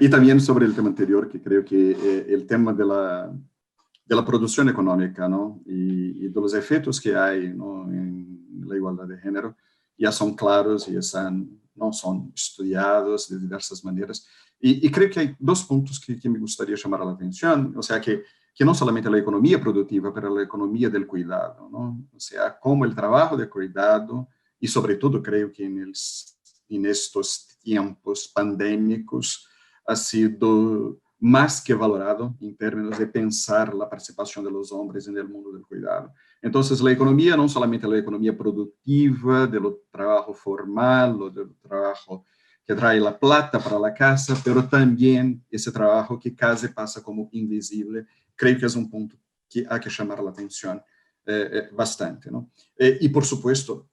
Y también sobre el tema anterior, que creo que el tema de la producción económica, ¿no? Y de los efectos que hay, ¿no? En la igualdad de género, ya son claros y no son estudiados de diversas maneras. Y creo que hay dos puntos que me gustaría llamar la atención, o sea, que no solamente la economía productiva, pero la economía del cuidado, ¿no? O sea, cómo el trabajo de cuidado, y sobre todo creo que en estos tiempos pandémicos, ha sido más que valorado en términos de pensar la participación de los hombres en el mundo del cuidado. Entonces, la economía, no solamente la economía productiva, del trabajo formal, o del trabajo que trae la plata para la casa, pero también ese trabajo que casi pasa como invisible. Creo que es un punto que hay que llamar la atención bastante, ¿no? Y por supuesto,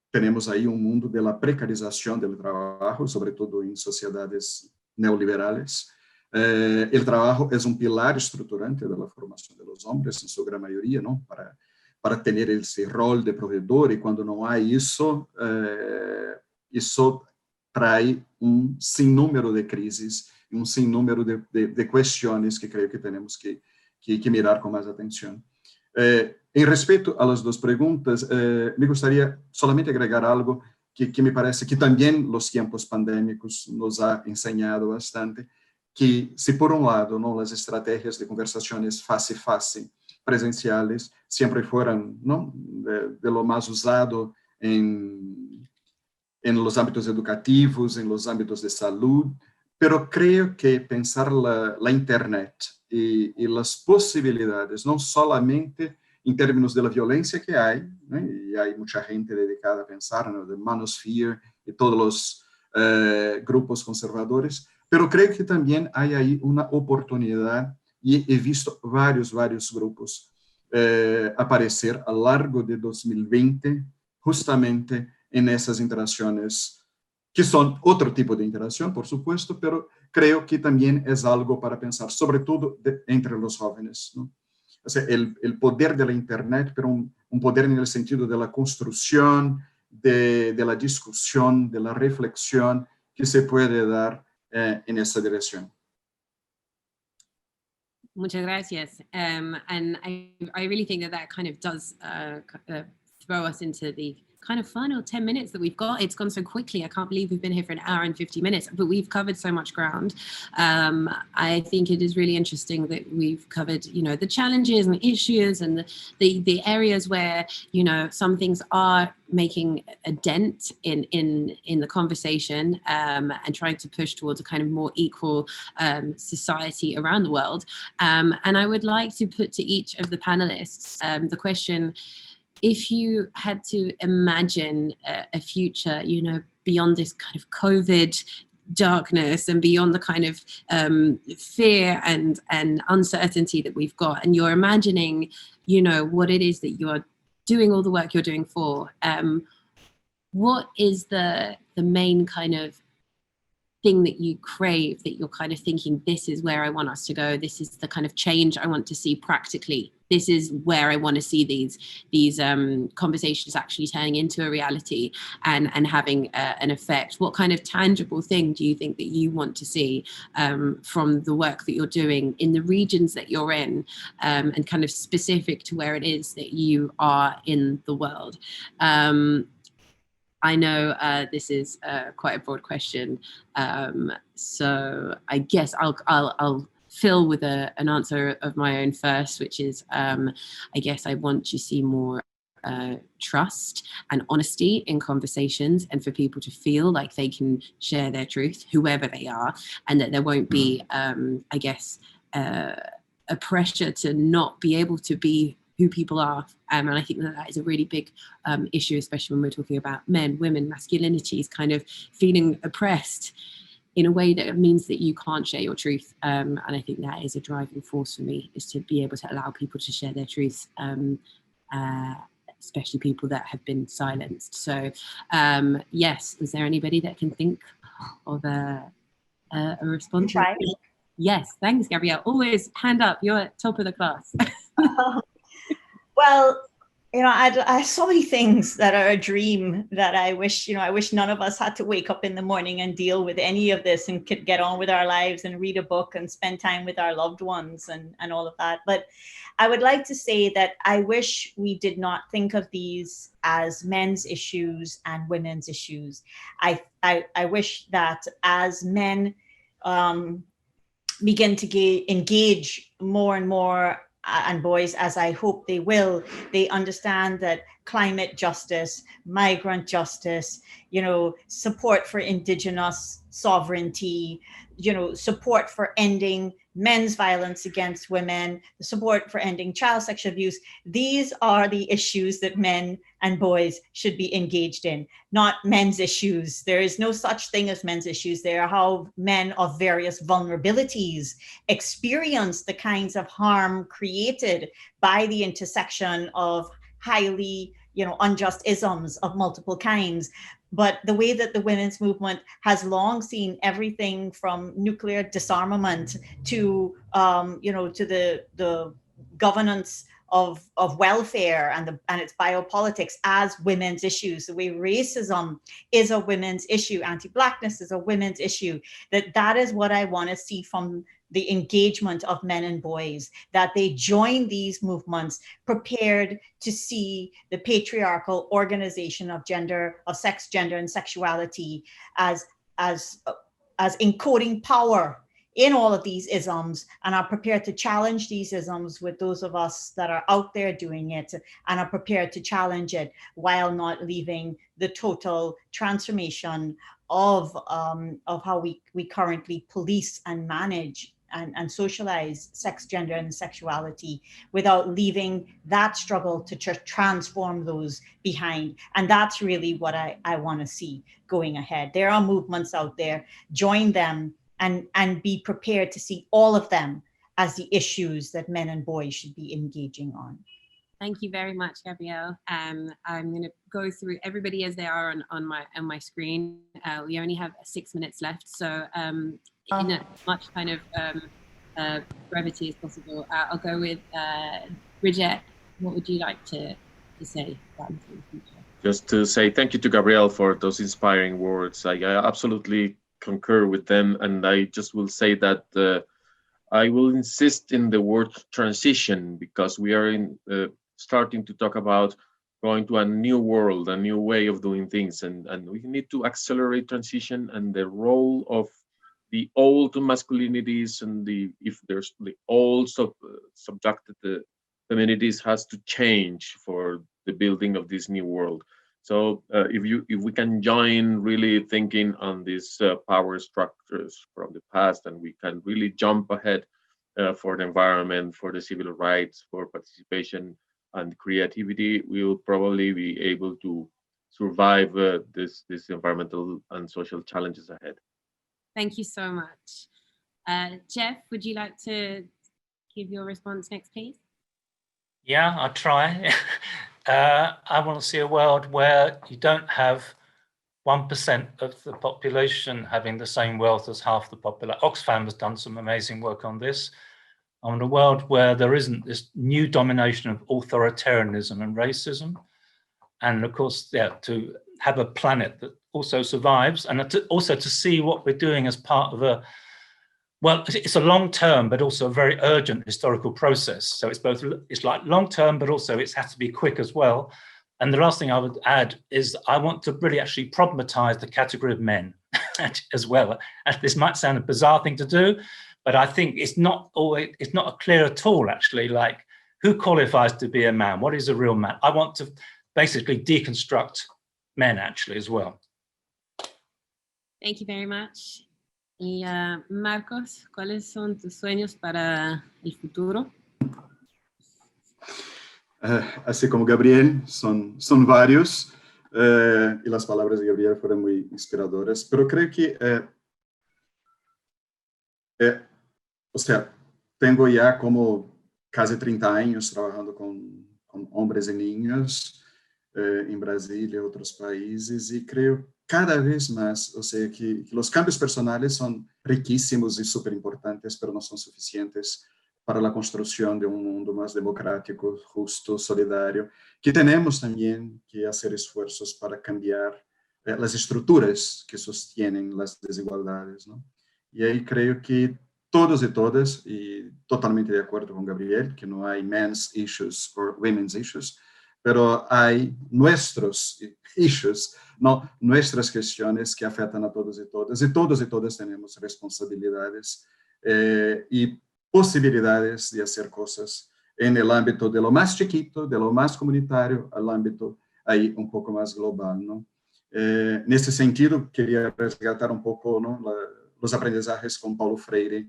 tenemos ahí un mundo de la precarización del trabajo, sobre todo en sociedades neoliberales. El trabajo es un pilar estructurante de la formación de los hombres, en su gran mayoría, ¿no? Para tener ese rol de proveedor, y cuando no hay eso, eso trae un sinnúmero de crisis, un sinnúmero de cuestiones que creo que tenemos que mirar con más atención. En respecto a las dos preguntas, me gustaría solamente agregar algo que me parece que también los tiempos pandémicos nos ha enseñado bastante, que si por un lado, ¿no? Las estrategias de conversaciones face a face presenciales siempre fueran, ¿no? de lo más usado en los ámbitos educativos, en los ámbitos de salud, pero creo que pensar la Internet y las posibilidades, no solamente en términos de la violencia que hay, ¿no? Y hay mucha gente dedicada a pensar, ¿no? De Manosphere y todos los grupos conservadores, pero creo que también hay ahí una oportunidad, y he visto varios grupos aparecer a lo largo de 2020, justamente en esas interacciones, que son otro tipo de interacción, por supuesto, pero creo que también es algo para pensar, sobre todo entre los jóvenes, ¿no? O sea, el poder de la Internet, pero un poder en el sentido de la construcción, de la discusión, de la reflexión que se puede dar en esa dirección. Muchas gracias. And I really think that kind of does throw us into the kind of final 10 minutes that we've got. It's gone so quickly. I can't believe we've been here for an hour and 50 minutes, but we've covered so much ground. I think it is really interesting that we've covered, you know, the challenges and issues and the areas where, you know, some things are making a dent in the conversation, and trying to push towards a kind of more equal society around the world. And I would like to put to each of the panelists the question, if you had to imagine a future, you know, beyond this kind of COVID darkness and beyond the kind of fear and uncertainty that we've got, and you're imagining, you know, what it is that you're doing, all the work you're doing for, what is the main kind of thing that you crave, that you're kind of thinking, this is where I want us to go, this is the kind of change I want to see practically, this is where I want to see these conversations actually turning into a reality and having an effect? What kind of tangible thing do you think that you want to see from the work that you're doing in the regions that you're in, and kind of specific to where it is that you are in the world? I know this is quite a broad question, so I guess I'll fill with an answer of my own first, which is, I guess I want to see more trust and honesty in conversations, and for people to feel like they can share their truth, whoever they are, and that there won't be, I guess, a pressure to not be able to be who people are. And I think that is a really big issue, especially when we're talking about men, women, masculinities, kind of feeling oppressed. in a way that means that you can't share your truth. And I think that is a driving force for me, is to be able to allow people to share their truth, especially people that have been silenced. So yes, is there anybody that can think of a response? Yes, thanks, Gabrielle. Always hand up, you're at top of the class. Well, you know, I have so many things that are a dream that I wish none of us had to wake up in the morning and deal with any of this and could get on with our lives and read a book and spend time with our loved ones and all of that. But I would like to say that I wish we did not think of these as men's issues and women's issues. I wish that as men begin to engage more and more, and boys, as I hope they will, they understand that climate justice, migrant justice, you know, support for indigenous sovereignty, you know, support for ending men's violence against women, support for ending child sexual abuse. These are the issues that men and boys should be engaged in, not men's issues. There is no such thing as men's issues. They are how men of various vulnerabilities experience the kinds of harm created by the intersection of highly, you know, unjust isms of multiple kinds. But the way that the women's movement has long seen everything from nuclear disarmament to, you know, to the governance of welfare and its biopolitics as women's issues, the way racism is a women's issue, anti-Blackness is a women's issue, that is what I want to see from the engagement of men and boys, that they join these movements prepared to see the patriarchal organization of gender, of sex, gender, and sexuality as encoding power in all of these isms, and are prepared to challenge these isms with those of us that are out there doing it, and are prepared to challenge it while not leaving the total transformation of how we currently police and manage and socialize sex, gender, and sexuality, without leaving that struggle to transform those behind. And that's really what I want to see going ahead. There are movements out there, join them, and be prepared to see all of them as the issues that men and boys should be engaging on. Thank you very much, Gabrielle. I'm going to go through everybody as they are on my screen. We only have 6 minutes left, so in a much kind of brevity as possible, I'll go with Brigitte. What would you like to say about the future? Just to say thank you to Gabrielle for those inspiring words. I absolutely concur with them, and I just will say that I will insist in the word transition, because we are starting to talk about going to a new world, a new way of doing things, and we need to accelerate transition, and the role of the old masculinities and if there's the old subjected feminities has to change for the building of this new world. So if we can join really thinking on these power structures from the past, and we can really jump ahead for the environment, for the civil rights, for participation and creativity, we will probably be able to survive this environmental and social challenges ahead. Thank you so much. Jeff, would you like to give your response next, please? Yeah, I'll try. I want to see a world where you don't have 1% of the population having the same wealth as half the population. Oxfam has done some amazing work on this. I want a world where there isn't this new domination of authoritarianism and racism. And of course, yeah, to have a planet that also survives, and also to see what we're doing as part of a, well, it's a long-term, but also a very urgent historical process. So it's both, it's like long-term, but also it has to be quick as well. And the last thing I would add is I want to really actually problematize the category of men as well. And this might sound a bizarre thing to do, but I think it's not clear at all, actually, like who qualifies to be a man? What is a real man? I want to basically deconstruct men actually as well. Thank you very much. Y Marcos, ¿cuáles son tus sueños para el futuro? Así como Gabriel, son varios, y las palabras de Gabriel fueron muy inspiradoras, pero creo que O sea, tengo ya como casi 30 años trabajando con hombres y niños en Brasil y otros países, y creo cada vez más, o sea, que los cambios personales son riquísimos y súper importantes, pero no son suficientes para la construcción de un mundo más democrático, justo, solidario, que tenemos también que hacer esfuerzos para cambiar las estructuras que sostienen las desigualdades, ¿no? Y ahí creo que todos y todas, y totalmente de acuerdo con Gabrielle, que no hay men's issues o women's issues, pero hay nuestros issues, no, nuestras cuestiones que afectan a todos y todas tenemos responsabilidades y posibilidades de hacer cosas en el ámbito de lo más chiquito, de lo más comunitario, al ámbito ahí un poco más global, ¿no? En ese sentido, quería rescatar un poco, ¿no?, los aprendizajes con Paulo Freire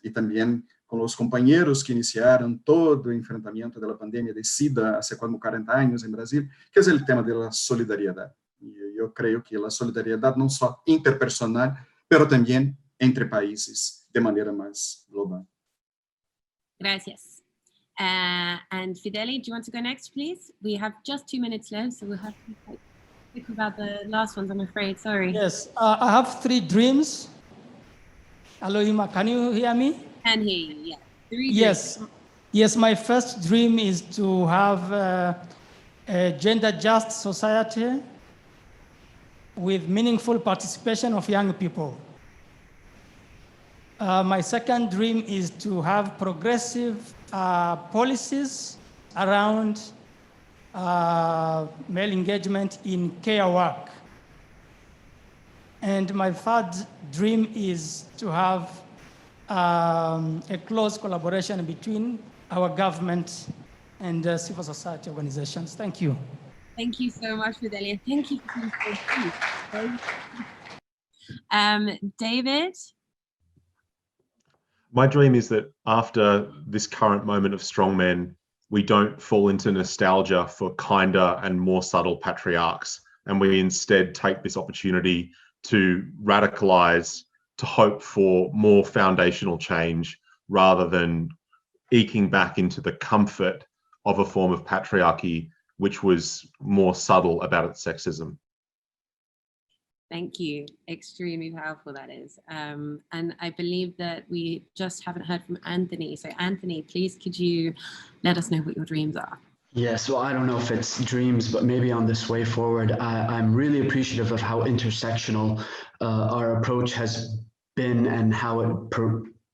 y también con los compañeros que iniciaron todo el enfrentamiento de la pandemia de SIDA hace como 40 años en Brasil, que es el tema de la solidaridad. Y yo creo que la solidaridad no solo interpersonal, pero también entre países de manera más global. Gracias. And Fidele, do you want to go next, please? We have just 2 minutes left, so we'll have to be quick about the last ones, I'm afraid. Sorry. Yes, I have 3 dreams. Hello, Ima, can you hear me? Can hear you, yeah. 3 yes. dreams. Yes, my first dream is to have a gender-just society with meaningful participation of young people. My second dream is to have progressive policies around male engagement in care work. And my third dream is to have a close collaboration between our government and civil society organizations. Thank you. Thank you so much, Fidele. Thank you for being so brief. David? My dream is that after this current moment of strongmen, we don't fall into nostalgia for kinder and more subtle patriarchs, and we instead take this opportunity to radicalize, to hope for more foundational change, rather than eking back into the comfort of a form of patriarchy which was more subtle about its sexism. Thank you. Extremely powerful that is. And I believe that we just haven't heard from Anthony. So Anthony, please could you let us know what your dreams are? Yes, well, I don't know if it's dreams, but maybe on this way forward, I'm really appreciative of how intersectional our approach has been and how it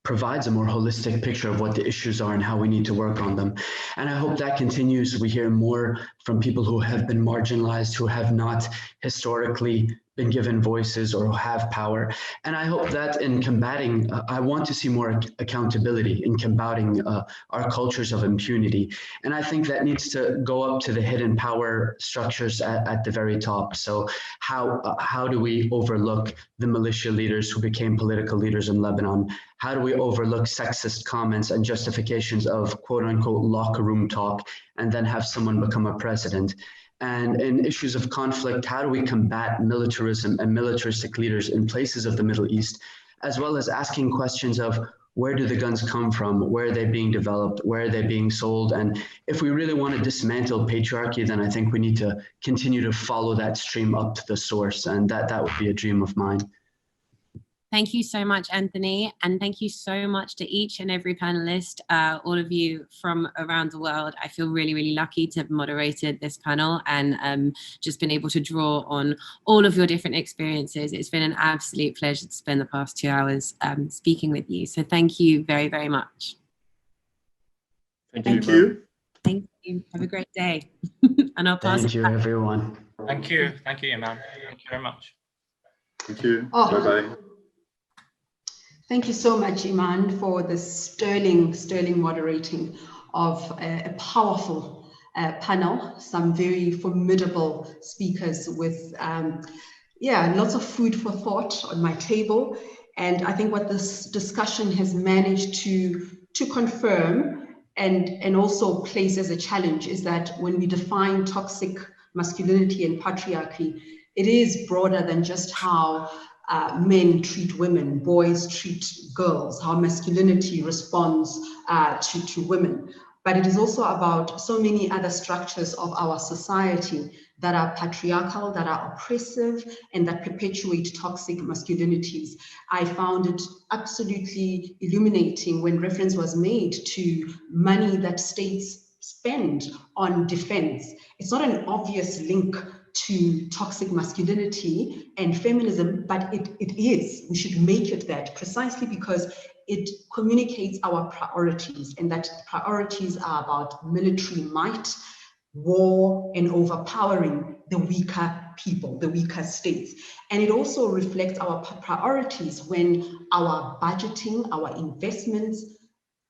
provides a more holistic picture of what the issues are and how we need to work on them. And I hope that continues. We hear more from people who have been marginalized, who have not historically been given voices or who have power. And I hope that in combating, I want to see more accountability in combating our cultures of impunity. And I think that needs to go up to the hidden power structures at the very top. So how do we overlook the militia leaders who became political leaders in Lebanon? How do we overlook sexist comments and justifications of quote unquote locker room talk and then have someone become a president? And in issues of conflict, how do we combat militarism and militaristic leaders in places of the Middle East, as well as asking questions of where do the guns come from? Where are they being developed? Where are they being sold? And if we really want to dismantle patriarchy, then I think we need to continue to follow that stream up to the source. And that would be a dream of mine. Thank you so much, Anthony. And thank you so much to each and every panelist, all of you from around the world. I feel really, really lucky to have moderated this panel and just been able to draw on all of your different experiences. It's been an absolute pleasure to spend the past 2 hours speaking with you. So thank you very, very much. Thank you. Thank you. Have a great day. And I'll pass Thank you, everyone. Thank you. Thank you, Iman. Thank you very much. Thank you. Oh. Bye-bye. Thank you so much, Iman, for the sterling moderating of a powerful panel, some very formidable speakers with, lots of food for thought on my table. And I think what this discussion has managed to confirm and also place as a challenge is that when we define toxic masculinity and patriarchy, it is broader than just how men treat women, boys treat girls, how masculinity responds to women. But it is also about so many other structures of our society that are patriarchal, that are oppressive, and that perpetuate toxic masculinities. I found it absolutely illuminating when reference was made to money that states spend on defense. It's not an obvious link to toxic masculinity and feminism, but it is. We should make it that, precisely because it communicates our priorities, and that priorities are about military might, war, and overpowering the weaker people, the weaker states. And it also reflects our priorities when our budgeting, our investments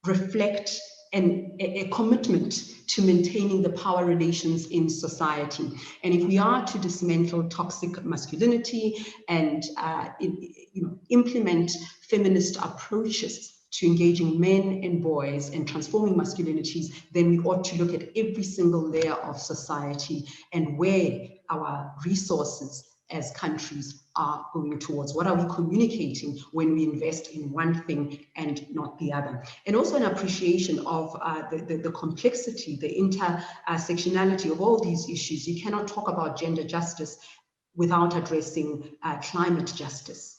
reflect a commitment to maintaining the power relations in society. And if we are to dismantle toxic masculinity and implement feminist approaches to engaging men and boys and transforming masculinities, then we ought to look at every single layer of society and where our resources as countries are going towards. What are we communicating when we invest in one thing and not the other? And also an appreciation of the complexity, the intersectionality of all these issues. You cannot talk about gender justice without addressing climate justice.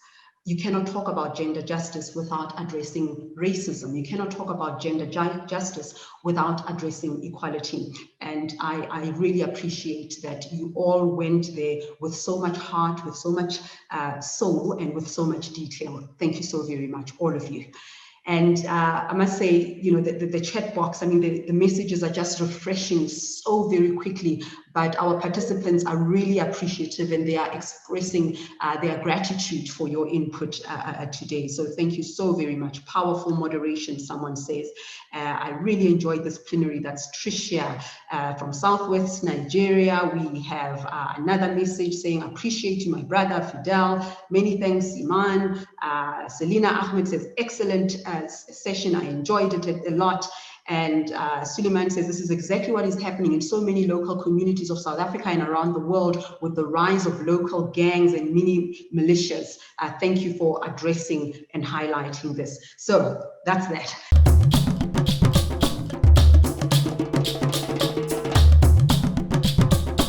You cannot talk about gender justice without addressing racism. You cannot talk about gender justice without addressing equality. And I really appreciate that you all went there with so much heart, with so much soul, and with so much detail. Thank you so very much, all of you. And I must say, the chat box, I mean, the messages are just refreshing so very quickly, but our participants are really appreciative and they are expressing their gratitude for your input today. So thank you so very much. Powerful moderation, someone says. I really enjoyed this plenary. That's Tricia from Southwest Nigeria. We have another message saying, appreciate you, my brother, Fidele. Many thanks, Iman. Selina Ahmed says, excellent session. I enjoyed it a lot. And Suleiman says, this is exactly what is happening in so many local communities of South Africa and around the world with the rise of local gangs and mini militias. Thank you for addressing and highlighting this. So that's that.